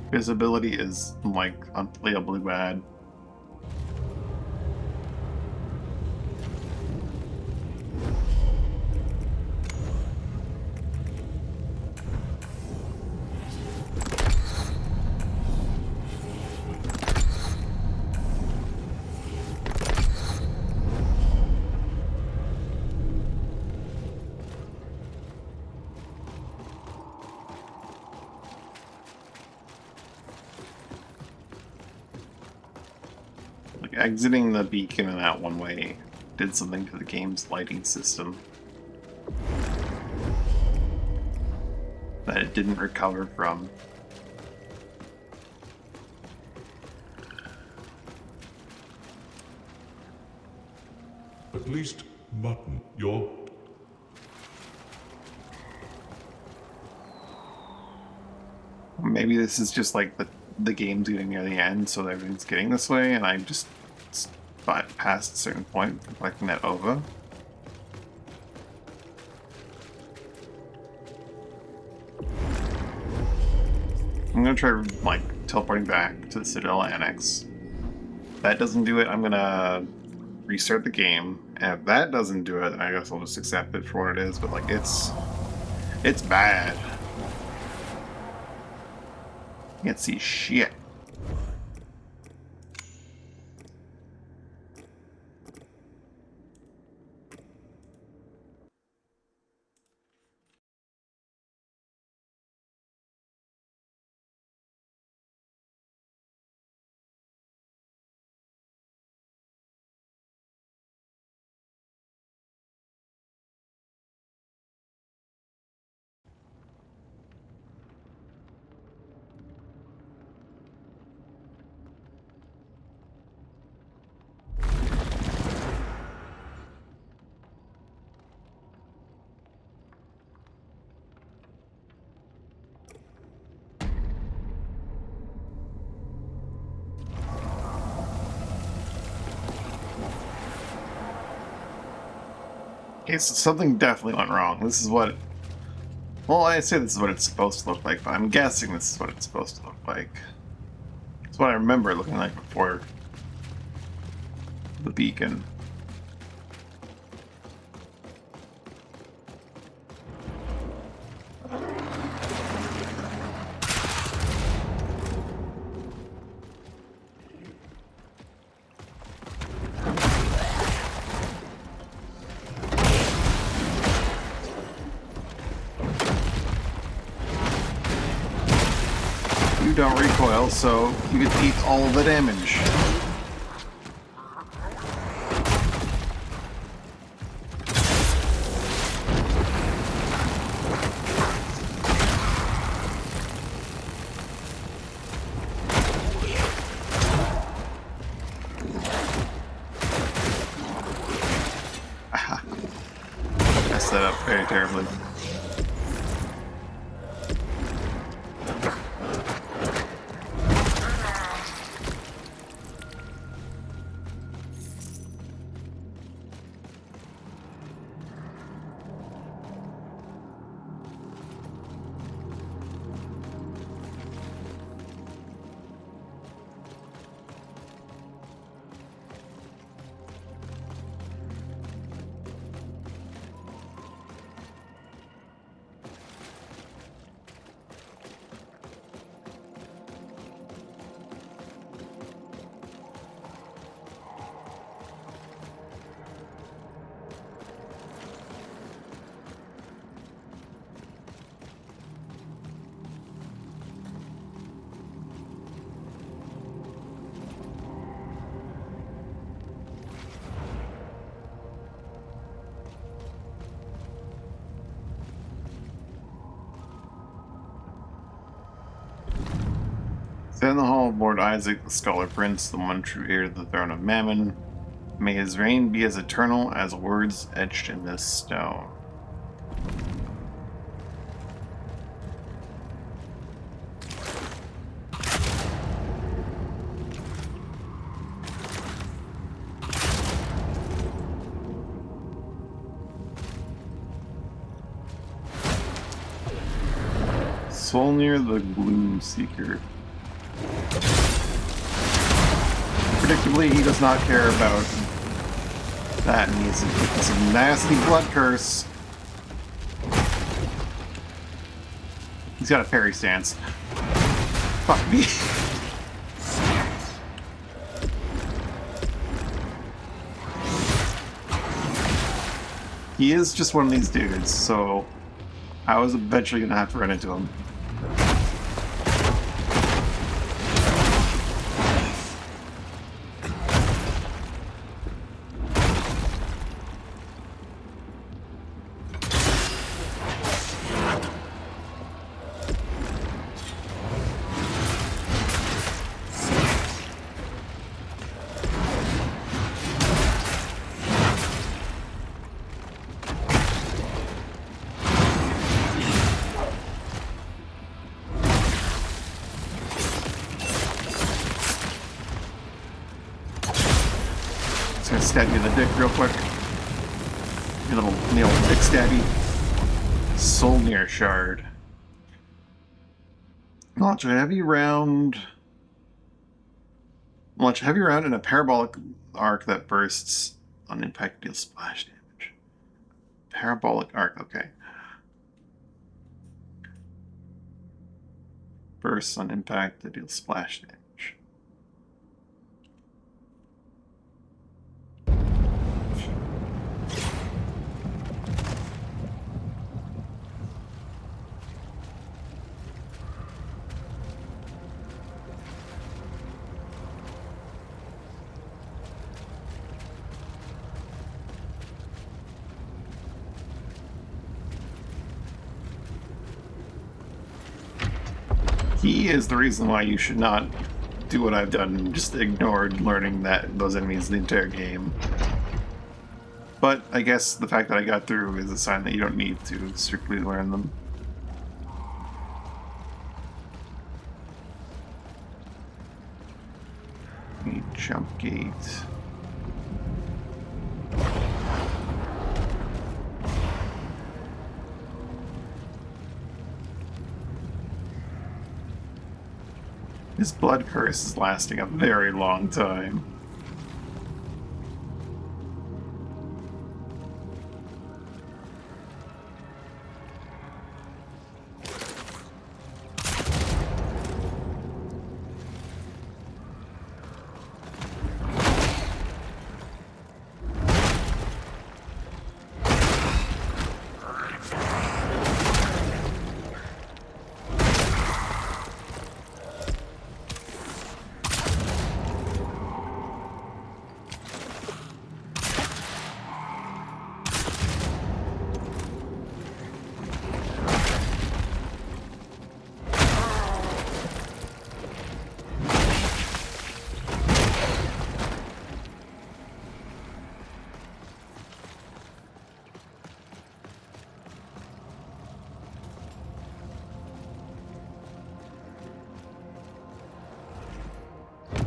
Visibility is like unplayably bad. exiting the beacon in that one way did something to the game's lighting system that it didn't recover from. At least, Mutton, you're... Maybe this is just like the game's getting near the end, so everything's getting this way, and I just got past a certain point from collecting that OVA. I'm gonna try like teleporting back to the Citadel Annex. If that doesn't do it, I'm gonna restart the game, and if that doesn't do it, then I guess I'll just accept it for what it is. But like, it's bad. Can't see shit. Okay, so something definitely went wrong. This is what... Well, I say this is what it's supposed to look like, but I'm guessing this is what it's supposed to look like. It's what I remember it looking like before the beacon. You don't recoil, so you can eat all of the damage. Aha. Messed that up very terribly. Set in the hall of Lord Isaac, the Scholar Prince, the one true heir to the throne of Mammon. May his reign be as eternal as words etched in this stone. Solnir the Gloom Seeker. Predictably, he does not care about that, and he's a nasty blood curse. He's got a parry stance. Fuck me. He is just one of these dudes, so I was eventually gonna have to run into him. Just gonna stab you in the dick real quick. Your little nail dick stabby. Solnir Shard. Launch a heavy round. Launch a heavy round in a parabolic arc that bursts on impact, deals splash damage. Parabolic arc, okay. Bursts on impact that deals splash damage. He is the reason why you should not do what I've done and just ignored learning that those enemies the entire game. But I guess the fact that I got through is a sign that you don't need to strictly learn them. Jump gate. His blood curse is lasting a very long time.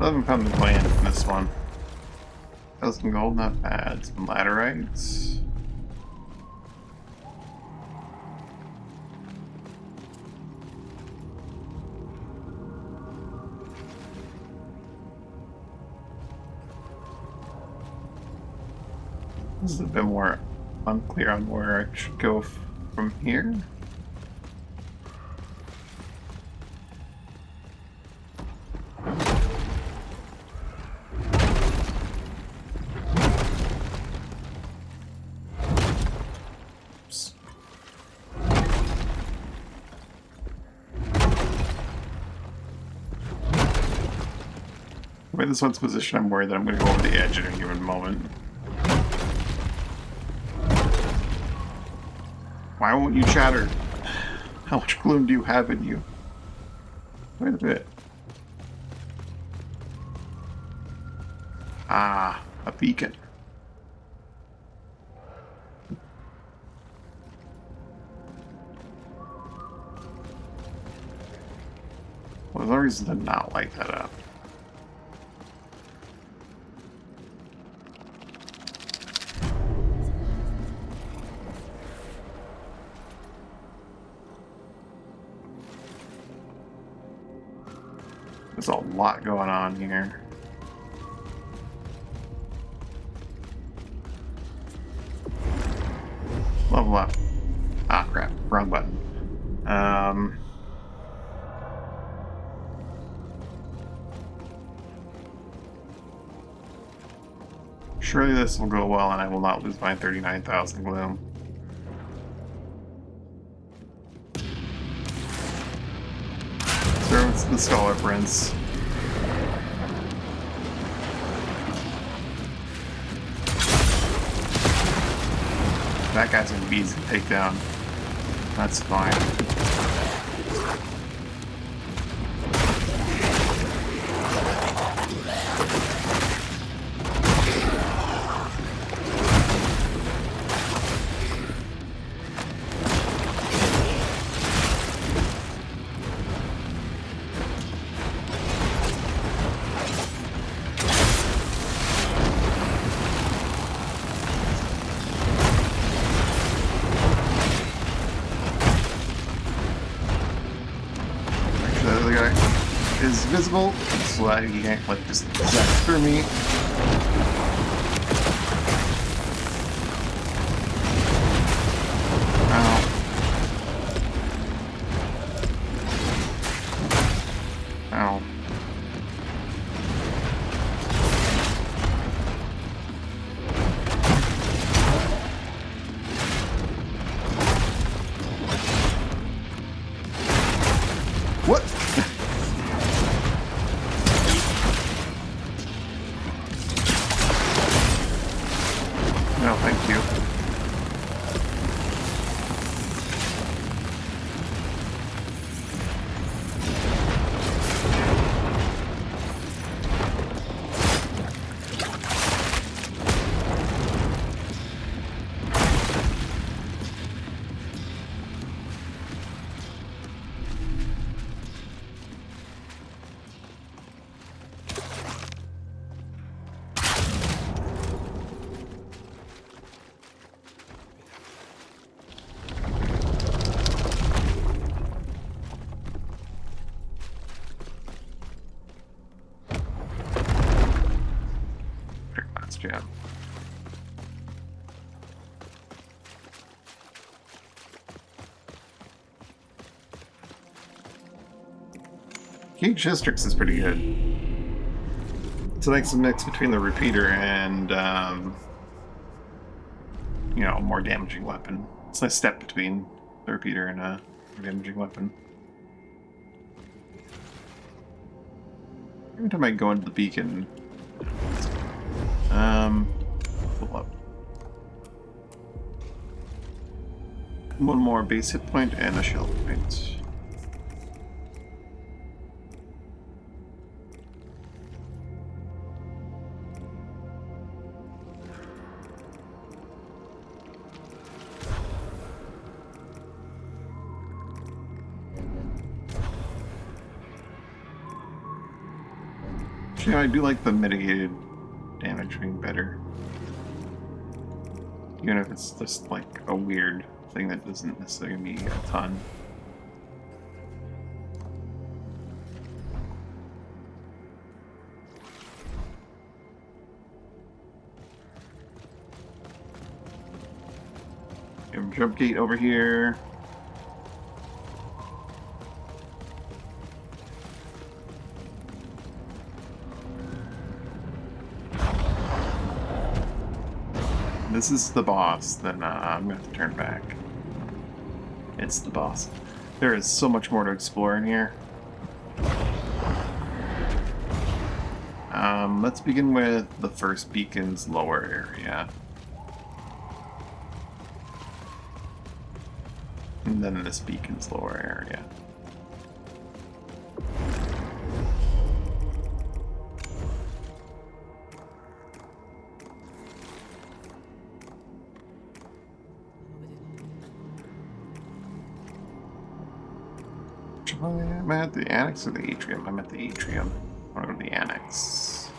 I haven't found the land in this one. 1,000 gold, not bad. Some laterites. This is a bit more unclear on where I should go from here. The way this one's positioned, I'm worried that I'm going to go over the edge at any given moment. Why won't you chatter? How much gloom do you have in you? Wait a bit. Ah, a beacon. Well, there's no reason to not light that up. There's a lot going on here. Level up. Ah, crap. Wrong button. Surely this will go well and I will not lose my 39,000 gloom. Servants of the Scholar Prince. That guy's gonna be easy to take down. That's fine. is visible, so that he can't like just zap through me. Ow. Ow. What? No, thank you. Jam. Cage Districts is pretty good. It's like some mix between the repeater and, you know, a more damaging weapon. It's a nice step between the repeater and a more damaging weapon. Every time I go into the beacon, pull up. One more base hit point and a shield point. Actually, I do like the mitigated damage being better. Even if it's just like a weird thing that doesn't necessarily mean a ton. We have a jump gate over here. This is the boss, then I'm going to have to turn back. It's the boss. There is so much more to explore in here. Let's begin with the first beacon's lower area. And then this beacon's lower area. Am I at the annex or the atrium? I'm at the atrium. I want to go to the annex.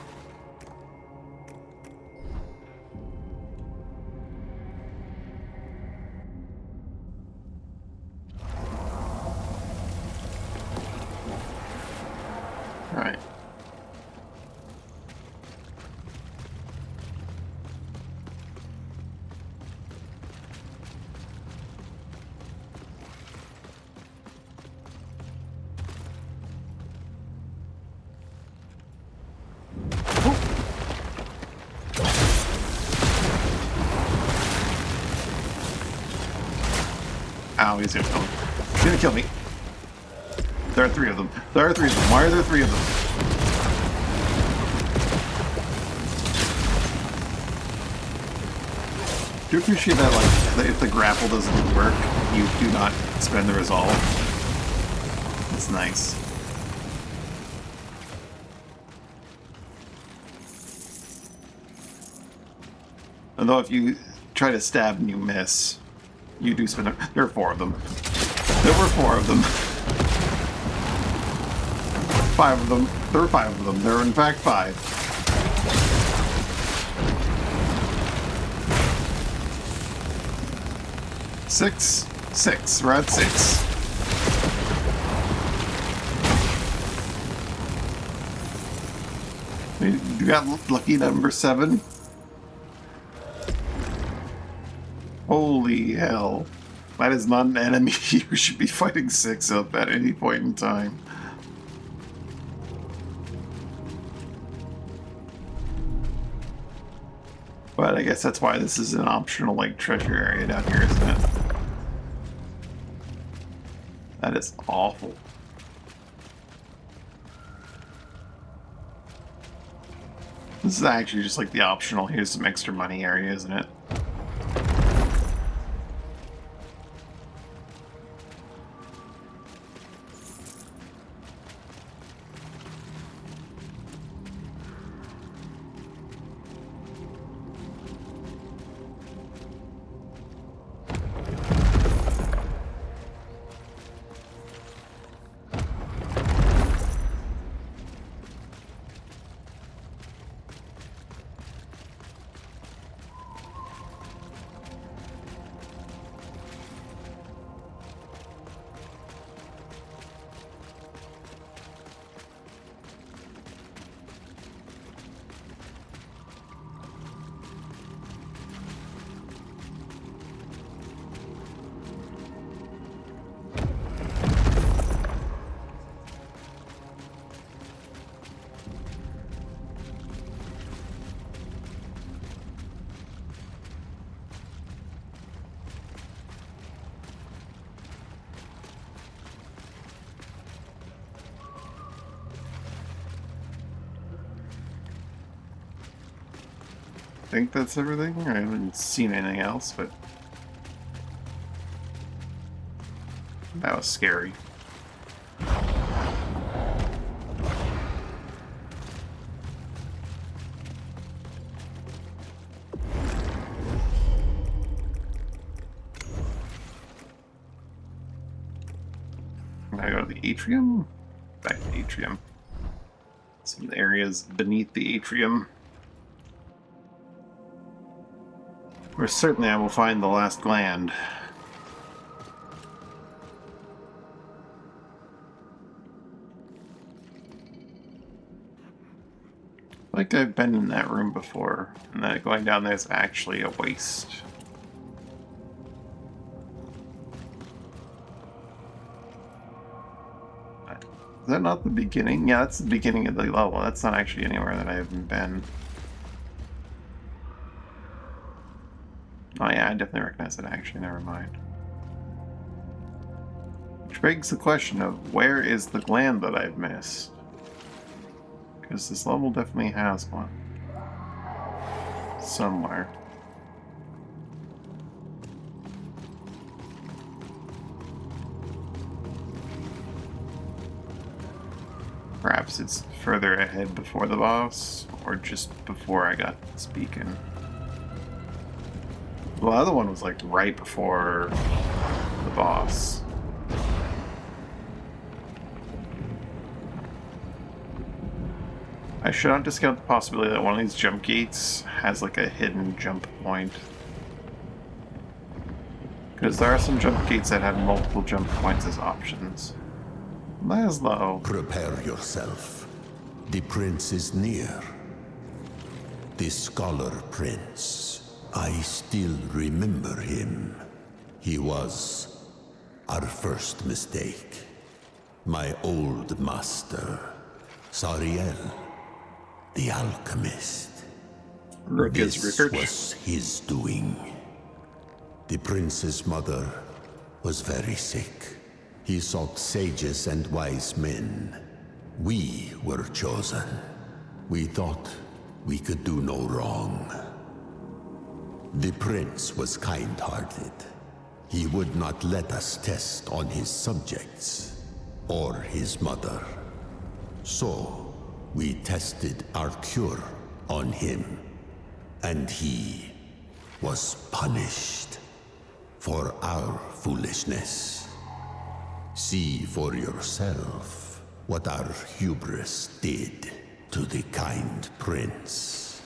Alright. Ow, he's gonna kill me. He's gonna kill me. There are three of them. There are three of them. Why are there three of them? Do you appreciate that, like, if the grapple doesn't work, you do not spend the resolve? It's nice. Although if you try to stab and you miss, you do spend. There are four of them. There were four of them. Five of them. There were five of them. There were in fact five. Six. We're at 6. You got lucky number 7? Holy hell. That is not an enemy you should be fighting 6 of at any point in time. But I guess that's why this is an optional, like, treasure area down here, isn't it? That is awful. This is actually just like the optional, here's some extra money area, isn't it? I think that's everything. I haven't seen anything else, but that was scary. I go to the atrium. Back to the atrium. Some areas beneath the atrium. Where certainly I will find the last gland. Like I've been in that room before, and that going down there is actually a waste. Is that not the beginning? Yeah, that's the beginning of the level. That's not actually anywhere that I haven't been. Oh yeah, I definitely recognize it actually, never mind. Which begs the question of where is the gland that I've missed? Because this level definitely has one. Somewhere. Perhaps it's further ahead before the boss, or just before I got this beacon. Well, the other one was like right before the boss. I should not discount the possibility that one of these jump gates has like a hidden jump point. Because there are some jump gates that have multiple jump points as options. Laszlo. Prepare yourself. The prince is near. The Scholar Prince. I still remember him. He was our first mistake. My old master, Sariel, the alchemist. This was his doing. The prince's mother was very sick. He sought sages and wise men. We were chosen. We thought we could do no wrong. The prince was kind-hearted. He would not let us test on his subjects or his mother. So, we tested our cure on him, and he was punished for our foolishness. See for yourself what our hubris did to the kind prince.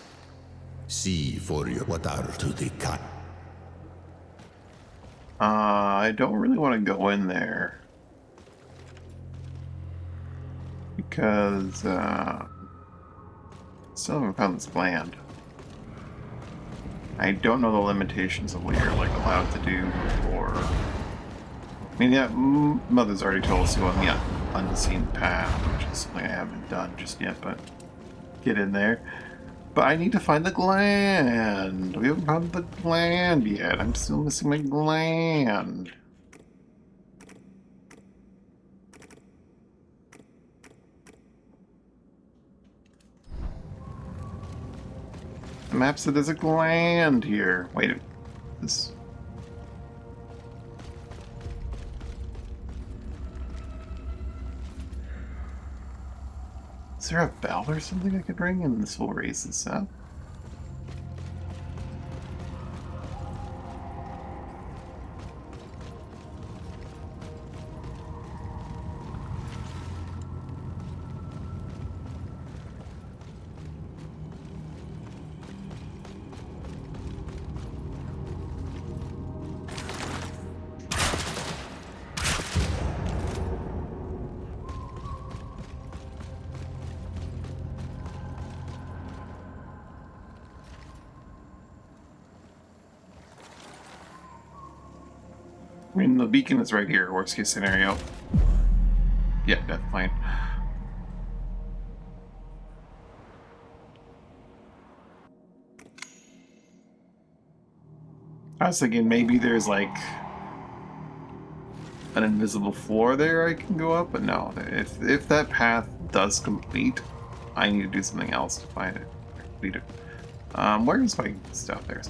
See for your what are to the kind. I don't really want to go in there. Because, Still haven't found this gland. I don't know the limitations of what you're like allowed to do, or I mean, yeah, Mother's already told us to go on the unseen path, which is something I haven't done just yet, but get in there. But I need to find the gland. We haven't found the gland yet. I'm still missing my gland. The map said there's a gland here. Wait, this. Is there a bell or something I could ring and this will raise this up? I mean, the beacon is right here, worst case scenario. Yeah, definitely. I was thinking maybe there's like an invisible floor there I can go up, but no. If that path does complete, I need to do something else to find it. Complete it. Where is my stuff there?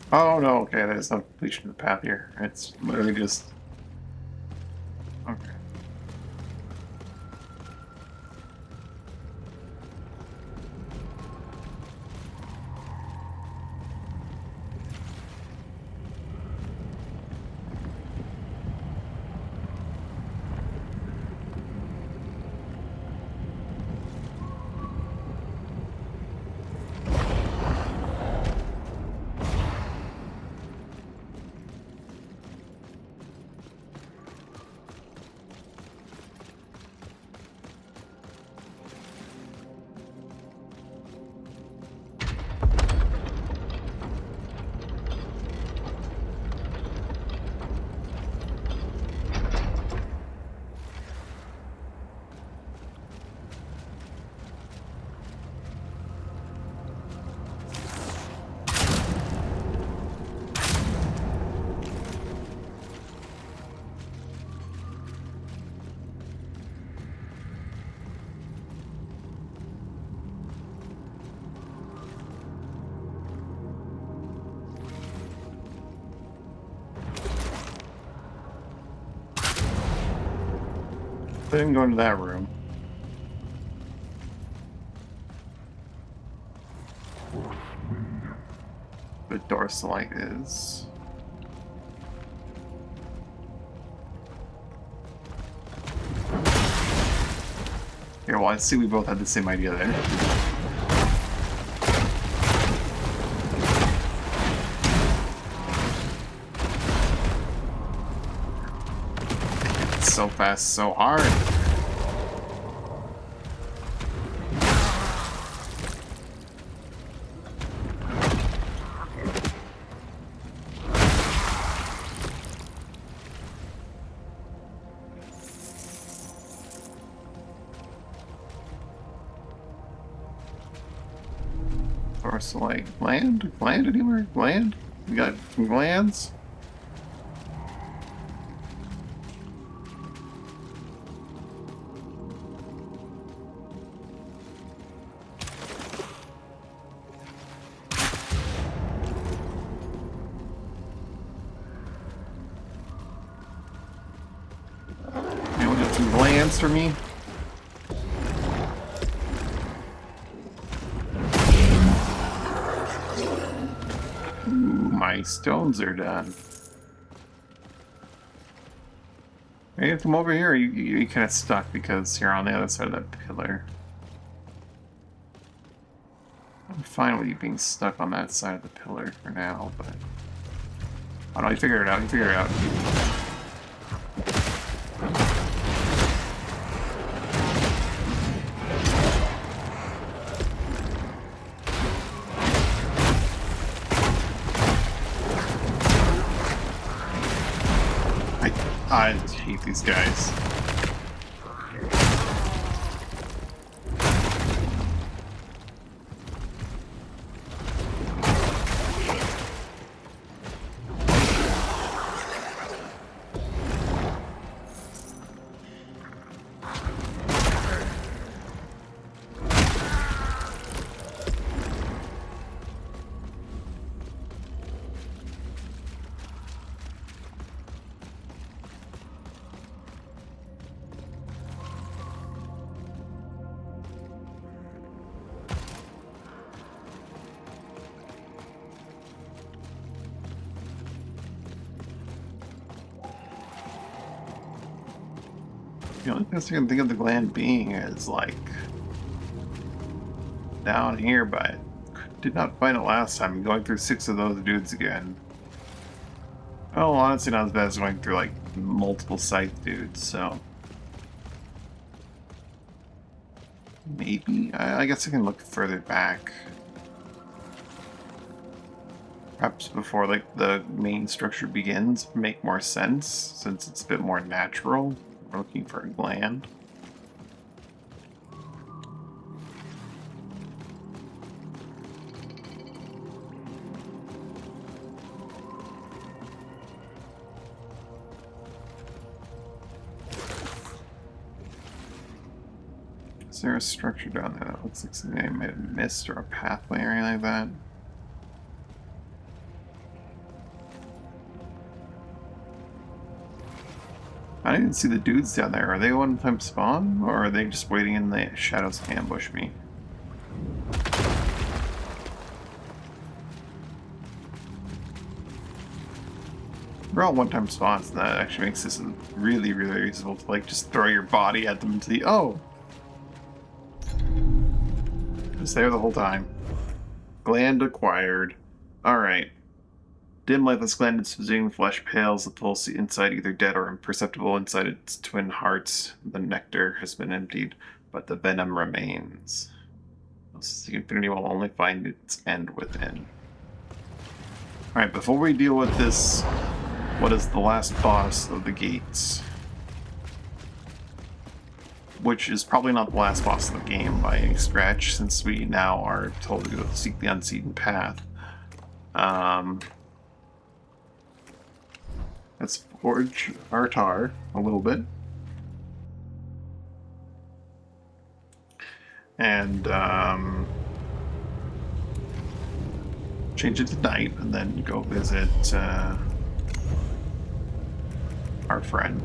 Oh no, okay, there's no completion of the path here. It's literally just... Okay. I didn't go into that room. The Dorsalite is... Yeah, well, I see we both had the same idea there. It's so fast, so hard. source of light. Gland? Gland anywhere? Gland? We got some glands? Anyone got some glands for me? My stones are done. Hey, come over here. You kind of stuck because you're on the other side of that pillar. I'm fine with you being stuck on that side of the pillar for now, but I don't know. You figure it out. You figure it out. I hate these guys. The only place I can think of the gland being is like down here, but I did not find it last time. I'm going through 6 of those dudes again. Oh, honestly, not as bad as going through like multiple scythe dudes, so maybe I guess I can look further back. Perhaps before like the main structure begins, make more sense since it's a bit more natural. We're looking for a gland. Is there a structure down there that looks like something I might have missed, or a pathway or anything like that? I didn't see the dudes down there. Are they one-time spawn, or are they just waiting in the shadows to ambush me? They're all one-time spawns, and that actually makes this really, really useful to like just throw your body at them into the just there the whole time. Gland acquired. Alright. Dim lightless gland its oozing flesh pales, the pulse inside either dead or imperceptible inside its twin hearts. The nectar has been emptied, but the venom remains. The infinity will only find its end within. Alright, before we deal with this, what is the last boss of the gates? Which is probably not the last boss of the game by any stretch, since we now are told to go seek the unseen path. Let's forge our tar a little bit. And change it to night, and then go visit our friend.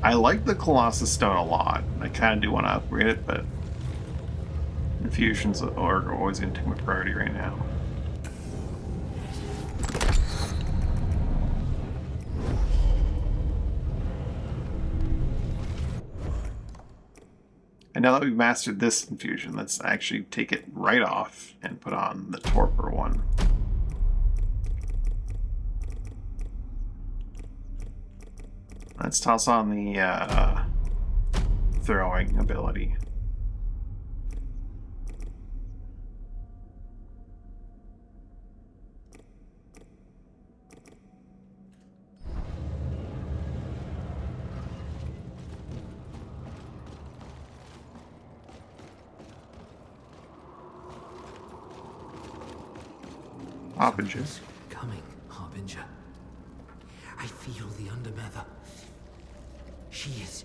I like the Colossus Stone a lot. I kind of do want to upgrade it, but infusions are always going to take my priority right now. And now that we've mastered this infusion, let's actually take it right off and put on the torpor one. Let's toss on the throwing ability. Harbinger. Something's coming, Harbinger. I feel the Undermother. She's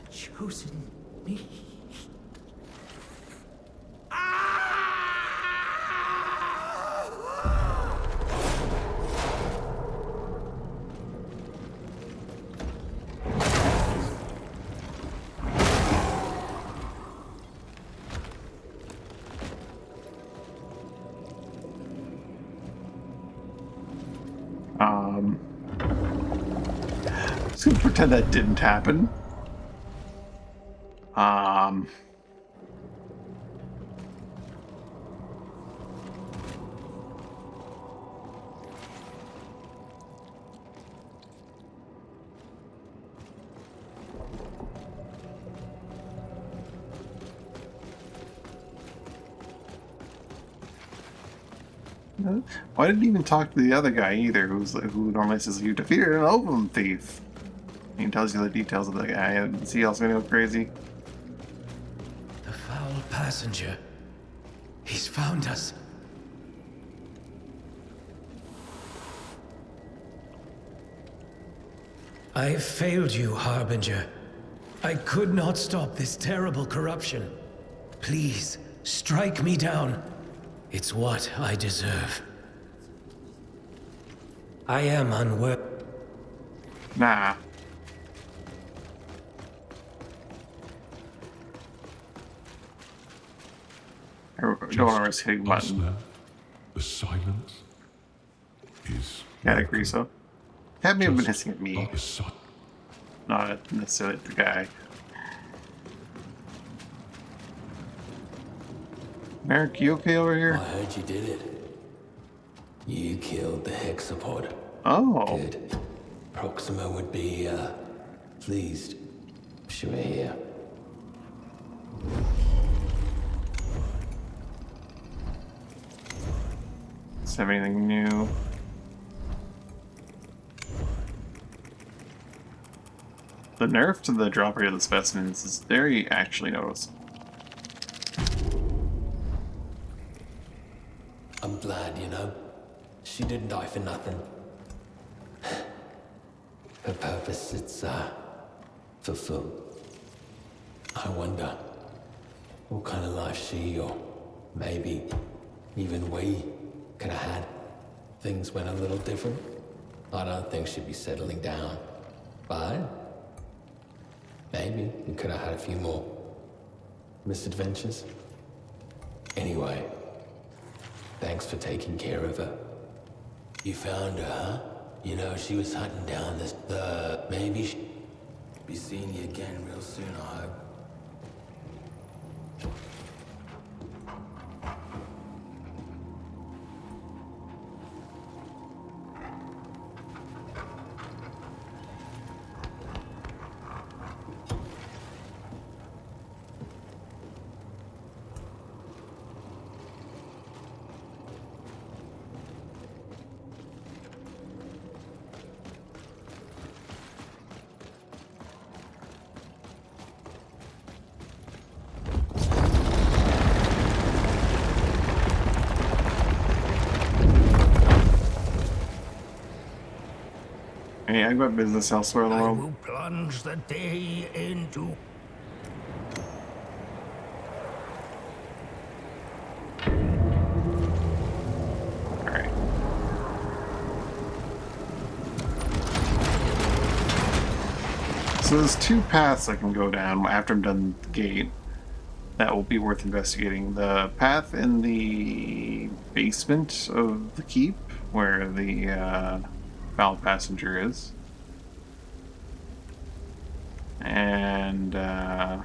chosen me. Just gonna pretend that didn't happen. Why didn't he even talk to the other guy either, who normally says you defeated an opium thief? He tells you the details of the guy, and is he also gonna go crazy? The foul passenger. He's found us. I failed you, Harbinger. I could not stop this terrible corruption. Please, strike me down. It's what I deserve. I am unworthy. Nah. I don't want to risk hitting Us button. now. The silence is. Yeah, I agree so. Have been just hissing at me, like a sun. not necessarily at the guy. Merrick, you okay over I here? heard you did it. You killed the Hexapod. Oh, Good. Proxima would be, pleased. Sure here. does have anything new? The nerf to the drop rate of the specimens is very actually noticeable. I'm glad, you know. She didn't die for nothing. Her purpose, it's, fulfilled. I wonder what kind of life she, or maybe even we, could have had. Things went a little different. I don't think she'd be settling down. But maybe we could have had a few more misadventures. Anyway, thanks for taking care of her. You found her, huh? You know, she was hunting down this, maybe she'll be seeing you again real soon, I hope. Hey, I've got business elsewhere in the I world. will plunge the day into... Alright. So there's two paths I can go down after I'm done the gate that will be worth investigating. The path in the basement of the keep, where the foul passenger is. And the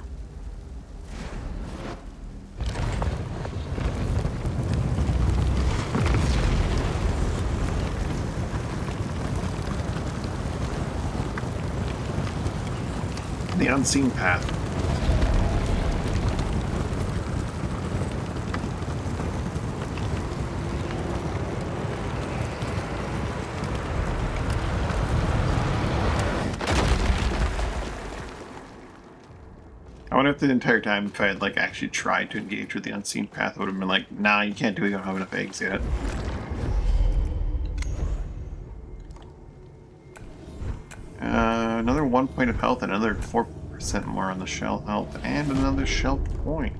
unseen path. I wonder if the entire time, if I had like actually tried to engage with the unseen path, it would have been like, nah, you can't do it, you don't have enough eggs yet. Another 1 point of health, another 4% more on the shell health, and another shell point.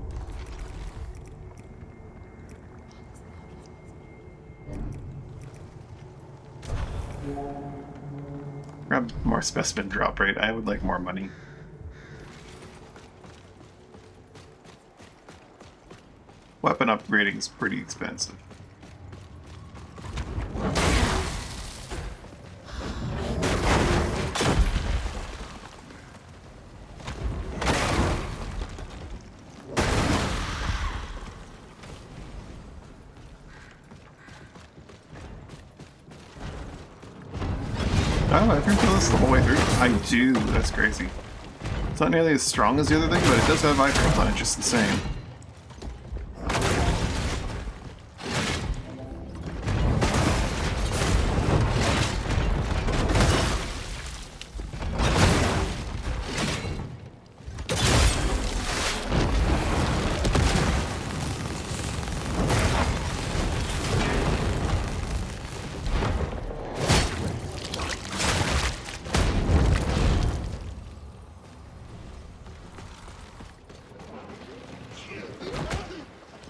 Grab more specimen drop rate. I would like more money. Weapon upgrading is pretty expensive. Oh, I can feel this the whole way through. I do. That's crazy. It's not nearly as strong as the other thing, but it does have vibrance on it just the same.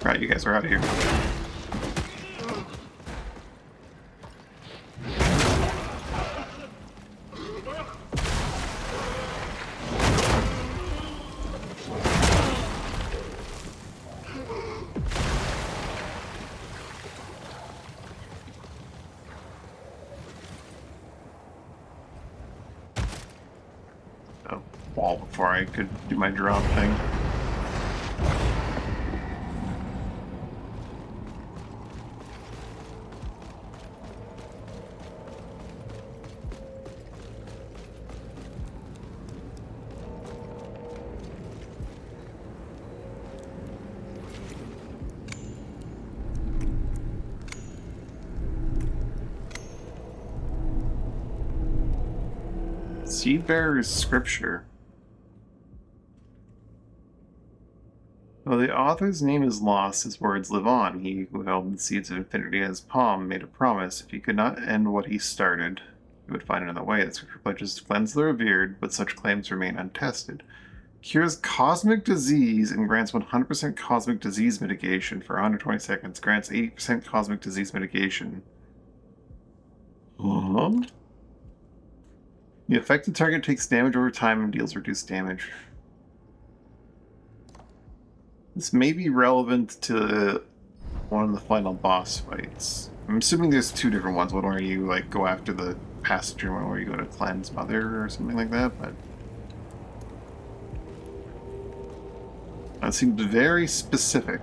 Right, you guys are out of here. A wall before I could do my drop thing. Seedbearer's Scripture. Though the author's name is lost, his words live on. He who held the seeds of infinity in his palm made a promise. If he could not end what he started, he would find another way. The Scripture pledges to cleanse the revered, but such claims remain untested. Cures cosmic disease and grants 100% cosmic disease mitigation for 120 seconds. Grants 80% cosmic disease mitigation. The affected target takes damage over time and deals reduced damage. This may be relevant to one of the final boss fights. I'm assuming there's two different ones. One where you like go after the passenger, one where you go to cleanse Mother or something like that, but that seemed very specific.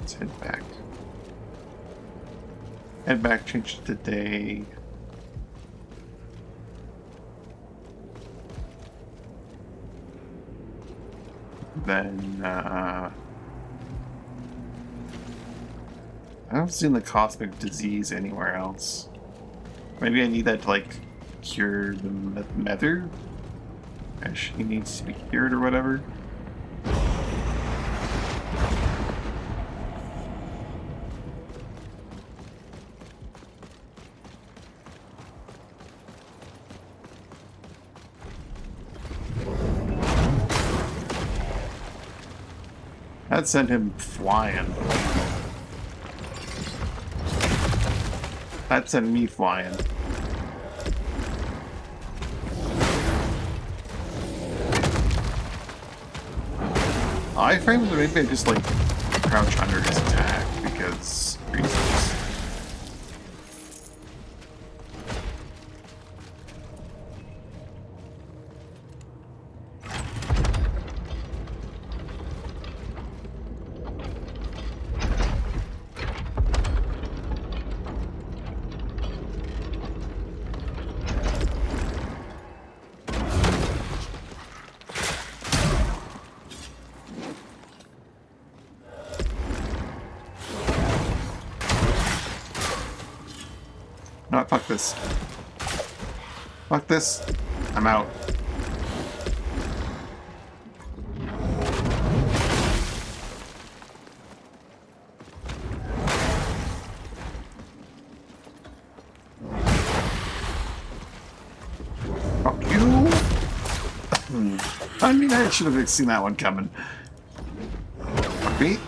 Let's head back. Head back, change it to day. Then, I haven't seen the cosmic disease anywhere else. Maybe I need that to, like, cure the Mother? As she needs to be cured or whatever. That sent him flying. That sent me flying. Iframes, maybe I just like crouch under his attack because reasons. fuck this. Fuck this. I'm out. Fuck you. I mean, I should have seen that one coming. Fuck me.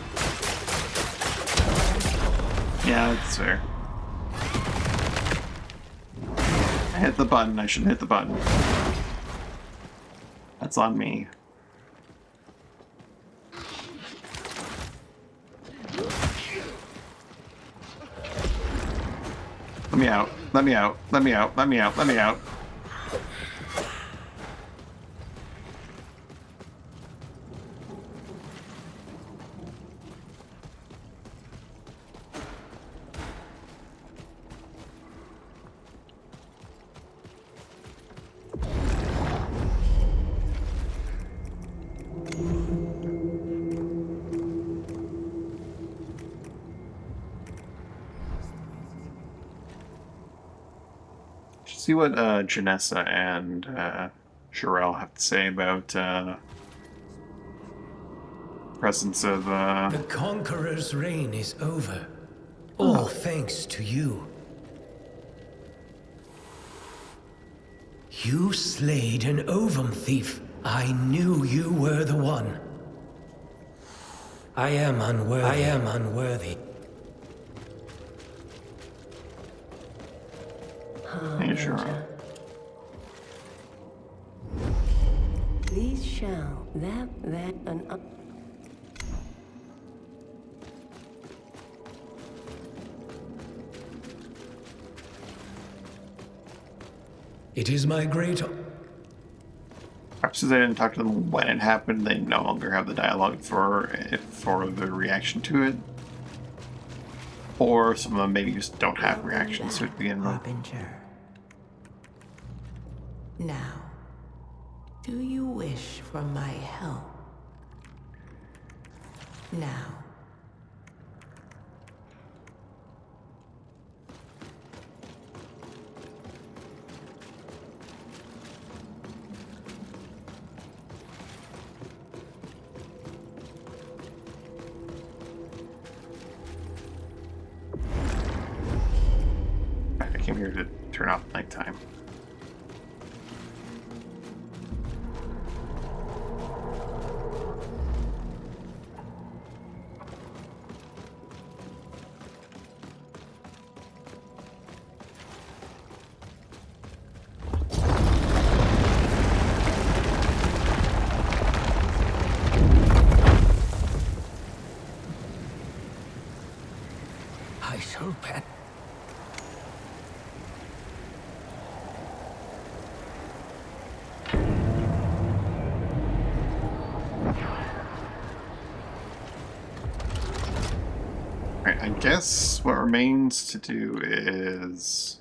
Yeah, that's fair. I hit the button. I shouldn't hit the button. That's on me. Let me out. Let me out. Let me out. Let me out. Let me out. See what Janessa and Sharel have to say about presence of The Conqueror's reign is over. All thanks to you. You slayed an Ovum thief. I knew you were the one. I am unworthy. Hey, Sharel. These shall, that, and up. It is my great... Perhaps because I didn't talk to them when it happened, they no longer have the dialogue for the reaction to it. Or some of them maybe just don't have reactions to it to begin with. Harbinger. Now, do you wish for my help? Now. I came here to turn off nighttime. I shall pet... Right, I guess what remains to do is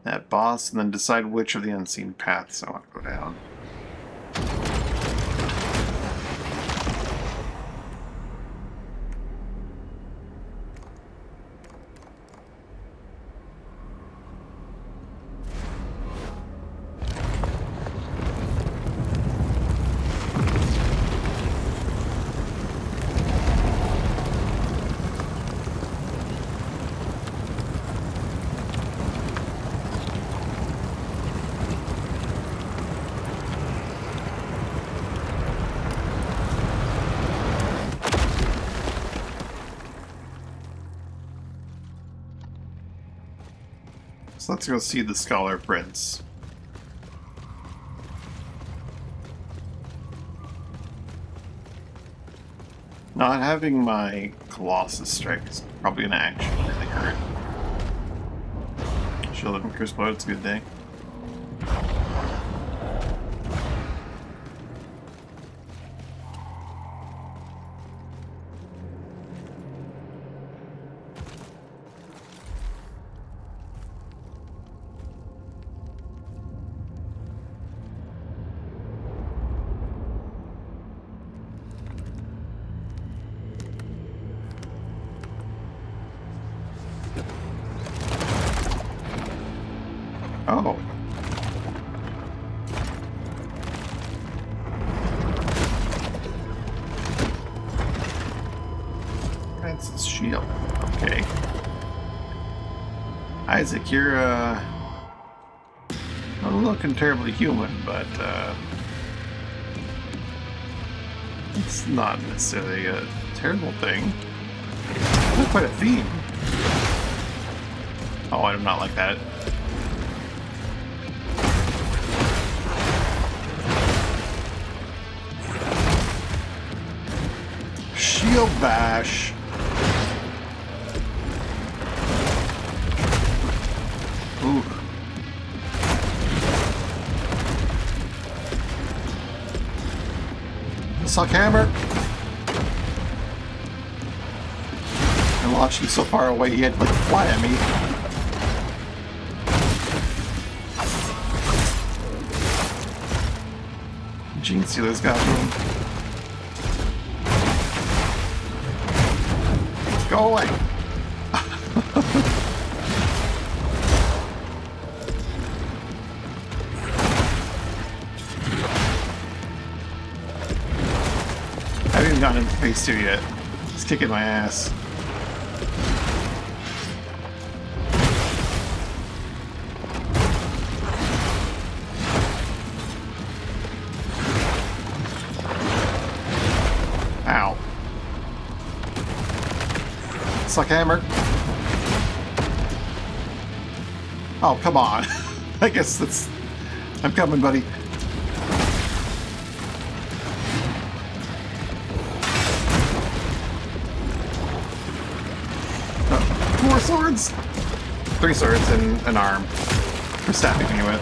that boss and then decide which of the unseen paths I want to go down. So let's go see the Scholar Prince. Not having my Colossus strike is probably gonna actually really hurt. Shield and Crucible, it's a good day. shield. Okay. Isaac, you're not looking terribly human, but it's not necessarily a terrible thing. Not quite a theme. Oh, I do not like that. Shield bash. Ooh. Suck hammer. I launched him so far away he had to like fly at me. Gene Stealer's got him. Go away. I haven't even gotten into phase 2 yet. He's kicking my ass. Ow. Suck hammer. Oh, come on. I guess that's... I'm coming, buddy. Four swords? 3 swords and an arm for stabbing me with.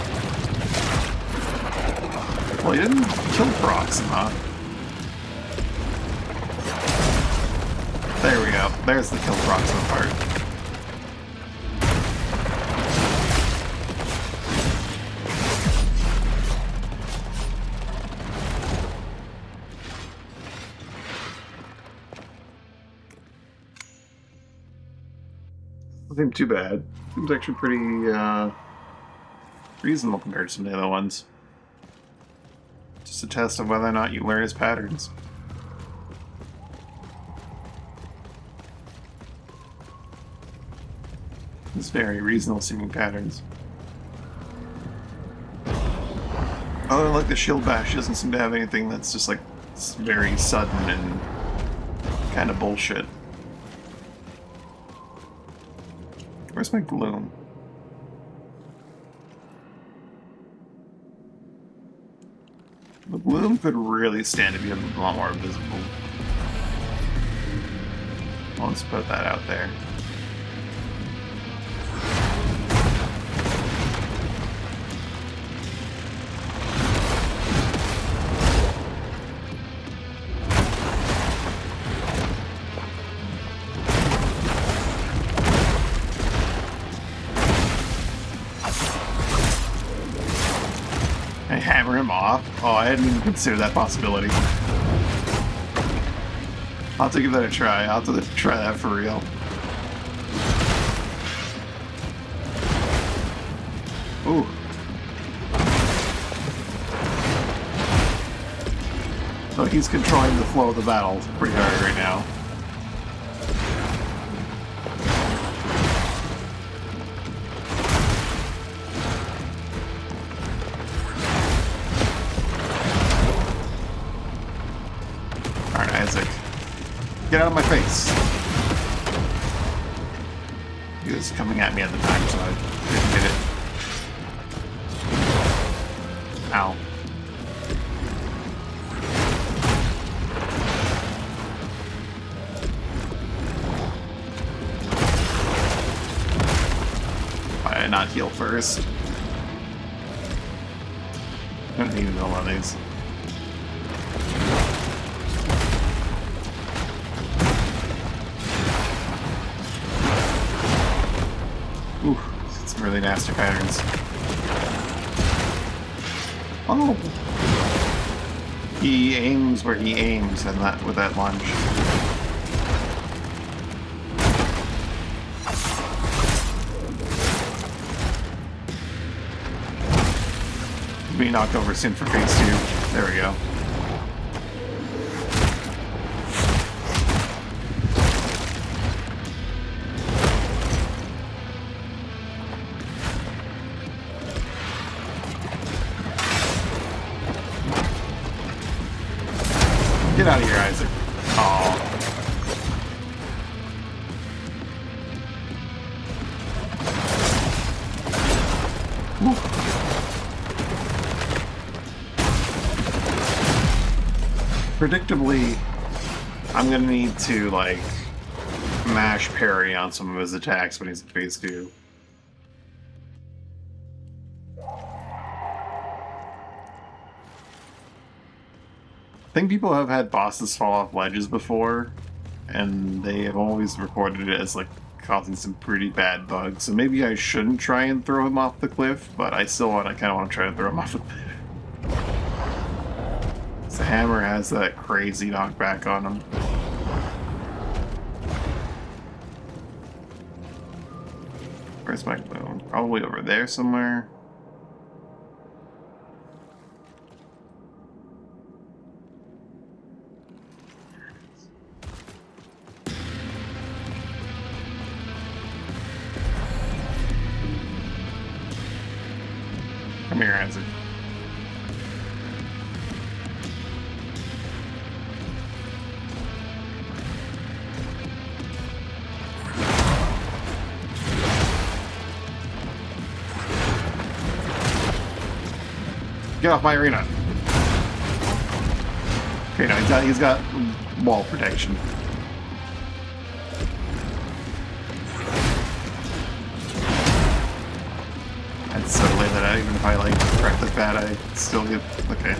Well, he didn't kill Proxima. There we go. There's the kill Proxima part. Doesn't seem too bad. Seems actually pretty reasonable compared to some of the other ones. Just a test of whether or not you learn his patterns. It's very reasonable seeming patterns. Other than like the shield bash, doesn't seem to have anything that's just like very sudden and kind of bullshit. Where's my gloom? The gloom could really stand to be a lot more visible. I'll just put that out there. Hammer him off. Oh, I hadn't even considered that possibility. I'll have to give that a try. I'll have to try that for real. Ooh. So he's controlling the flow of the battle pretty hard right now. Get out of my face. He was coming at me at the time, so I didn't hit it. Ow. Why did I not heal first? I don't need to know one of these. Ooh, some really nasty patterns. Oh! He aims where he aims and that with that lunge. Be knocked over soon for phase 2. There we go. Get out of here, Isaac. Oh. Predictably, I'm gonna need to, like, mash parry on some of his attacks when he's in phase 2. I think people have had bosses fall off ledges before, and they have always reported it as, like, causing some pretty bad bugs. So maybe I shouldn't try and throw him off the cliff, but I still kind of want to try to throw him off the cliff. The hammer has that crazy knockback on him. Where's my bone? Probably over there somewhere. Come here, Isaac. Get off my arena. Okay, no, he's got wall protection. I'd so lay that out, even if I like practice bad, I still get okay.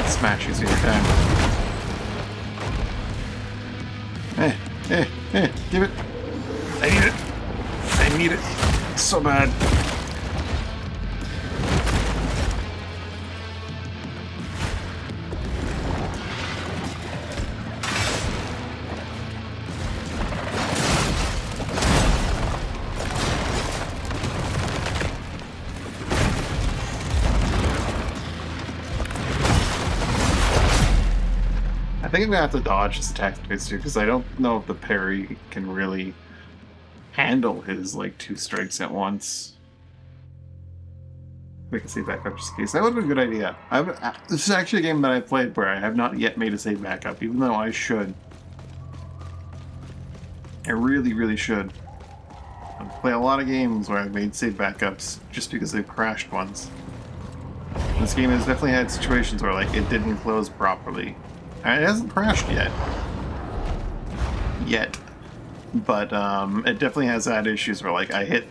Smash you your time. Give it. I need it. I need it so bad. I think I'm gonna have to dodge his attack phase 2 because I don't know if the parry can really handle his like 2 strikes at once. We can save back up just in case. That would have been a good idea. This is actually a game that I played where I have not yet made a save backup, even though I should. I really, really should. I play a lot of games where I've made save backups just because they've crashed once. This game has definitely had situations where like it didn't close properly. It hasn't crashed yet. But it definitely has had issues where like I hit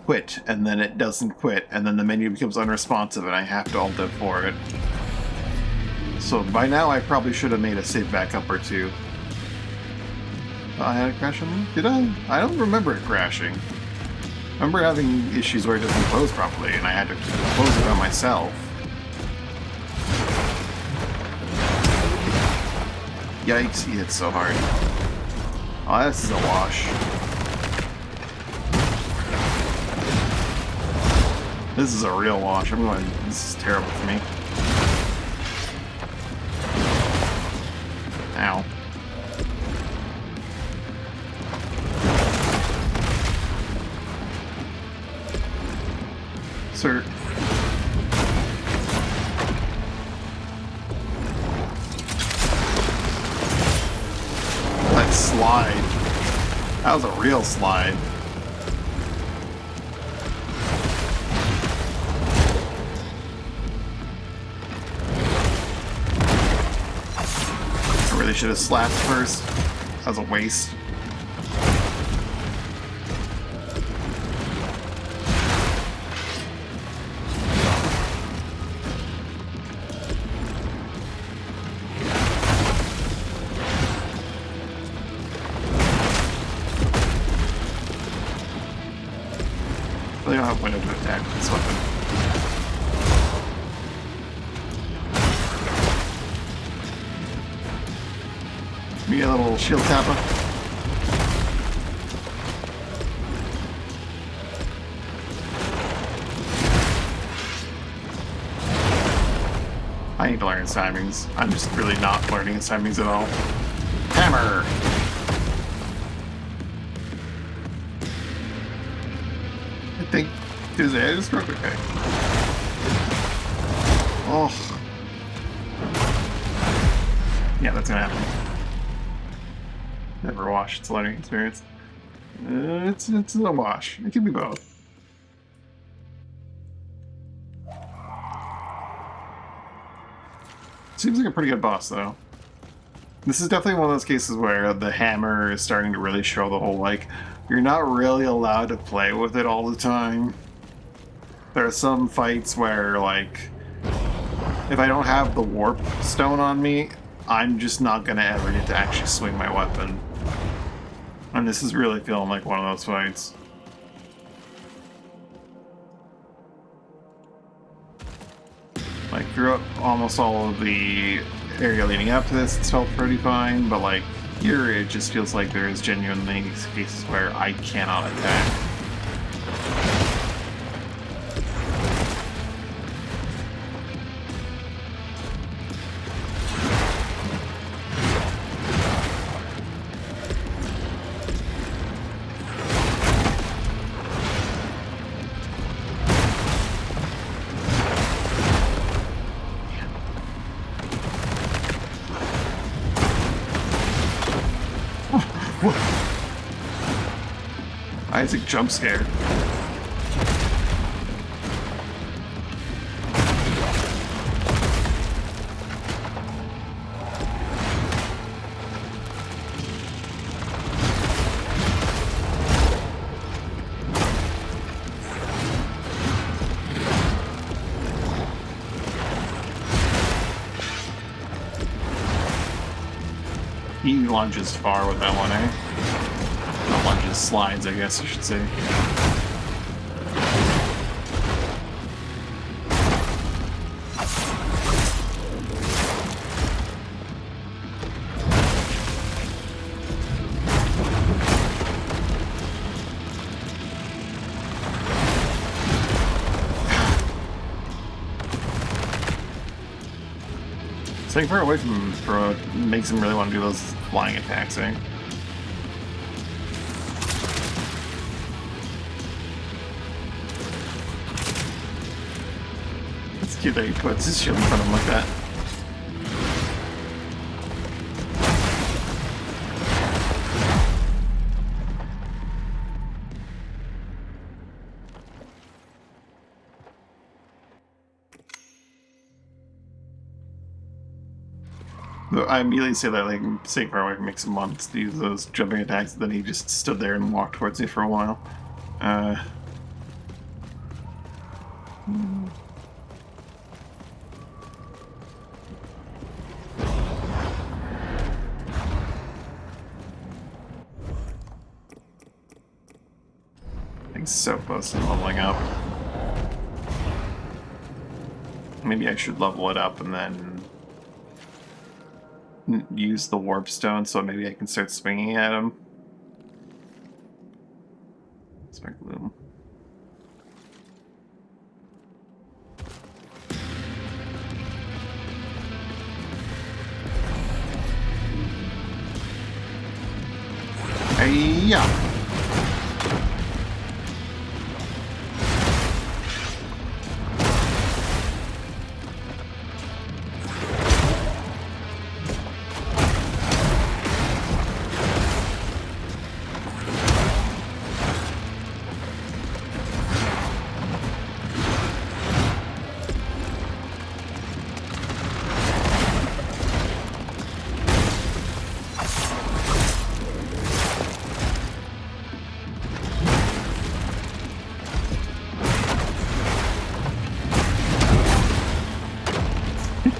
quit and then it doesn't quit and then the menu becomes unresponsive and I have to alt for it. So by now I probably should have made a save backup or two. I had a crash on me? Did I? I don't remember it crashing. I remember having issues where it doesn't close properly and I had to close it on myself. Yikes, he hit so hard. Oh, this is a wash. This is a real wash. This is terrible for me. Ow. Sir. slide. That was a real slide. I really should have slapped first. That was a waste. They don't have window to attack with this weapon. We get a little shield tapper. I need to learn his timings. I'm just really not learning his timings at all. Hammer! I think his head is broken. Okay. Oh. Yeah, that's gonna happen. Never wash, it's a learning experience. It's a wash. It can be both. Seems like a pretty good boss, though. This is definitely one of those cases where the hammer is starting to really show the whole, like, you're not really allowed to play with it all the time. There are some fights where, like, if I don't have the warp stone on me, I'm just not gonna ever get to actually swing my weapon. And this is really feeling like one of those fights. Like, throughout almost all of the area leading up to this, it's felt pretty fine, but like, here it just feels like there is genuinely cases where I cannot attack. Isaac jump scare. He lunges far with that one, eh? Not lunges, slides, I guess I should say. Staying far away from him for makes him really want to do those flying attacks, eh? It's cute that he puts his shield in front of him like that. I immediately say that, like, staying far away makes him want to use those jumping attacks, and then he just stood there and walked towards me for a while. He's so close to leveling up. Maybe I should level it up and then use the warp stone so maybe I can start swinging at him. Spec Loom. Hey-ya!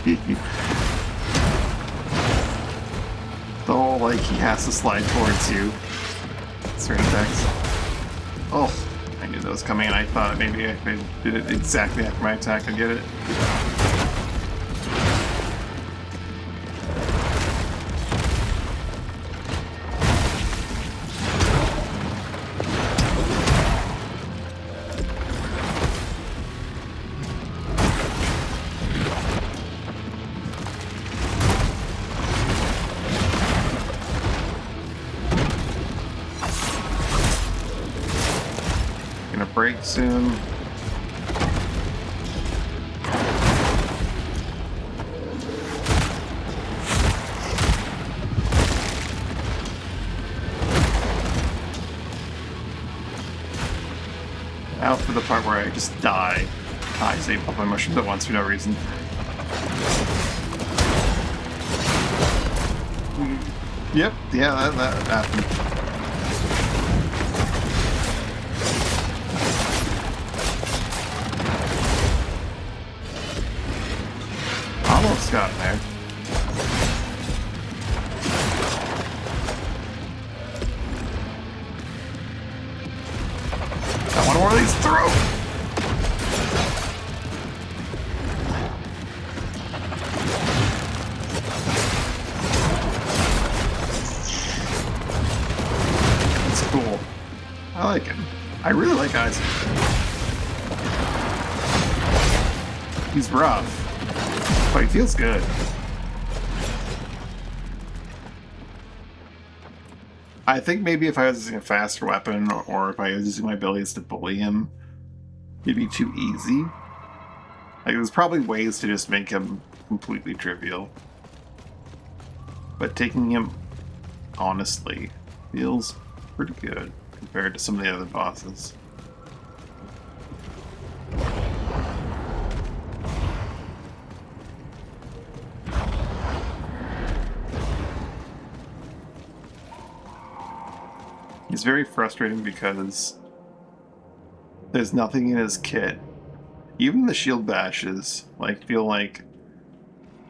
The whole, like, he has to slide towards you. Certain attacks. Oh, I knew that was coming, and I thought maybe if I did it exactly after my attack, I'd get it. Gonna break soon. Out for the part where I just die. I save all my mushrooms at once for no reason. Yep, yeah, that happened. Almost got in there. I want one of these throw. It's cool. I like him. I really like Isaac. He's rough. But he feels good. I think maybe if I was using a faster weapon, or if I was using my abilities to bully him, it'd be too easy. Like, there's probably ways to just make him completely trivial. But taking him, honestly, feels pretty good compared to some of the other bosses. He's very frustrating because there's nothing in his kit. Even the shield bashes, like, feel like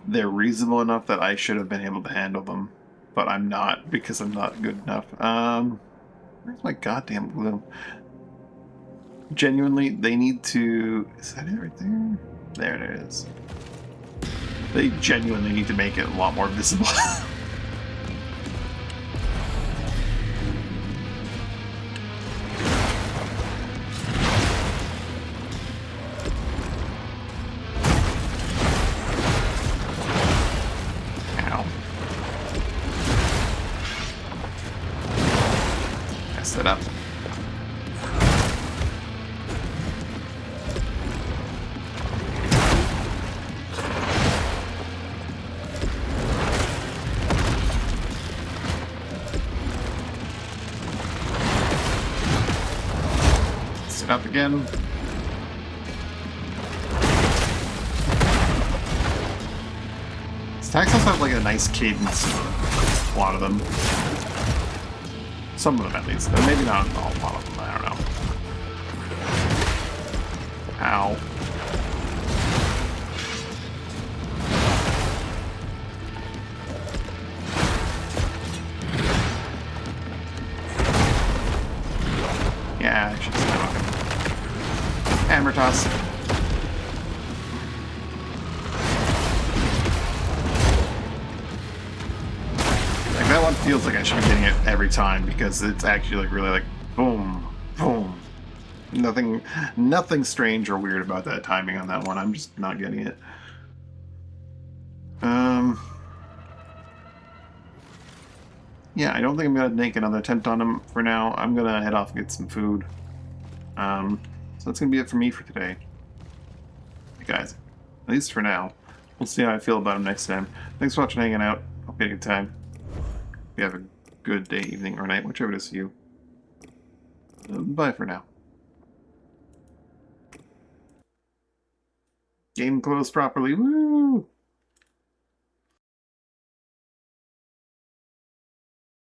they're reasonable enough that I should have been able to handle them, but I'm not because I'm not good enough. Where's my goddamn glue? Genuinely, they need to... Is that it right there? There it is. They genuinely need to make it a lot more visible. It up. Sit up again. These attacks also have like a nice cadence, a lot of them. Some of them at least. Maybe not a lot of them, I don't know. Ow. Yeah, I should stop him. Hammer toss. That one feels like I should be getting it every time because it's actually like really like boom, boom. Nothing strange or weird about that timing on that one. I'm just not getting it. Yeah, I don't think I'm gonna make another attempt on him for now. I'm gonna head off and get some food. So that's gonna be it for me for today. Hey guys, at least for now. We'll see how I feel about him next time. Thanks for watching, hanging out. Hope you had a good time. You have a good day, evening, or night, whichever it is for you. Bye for now. Game closed properly. Woo!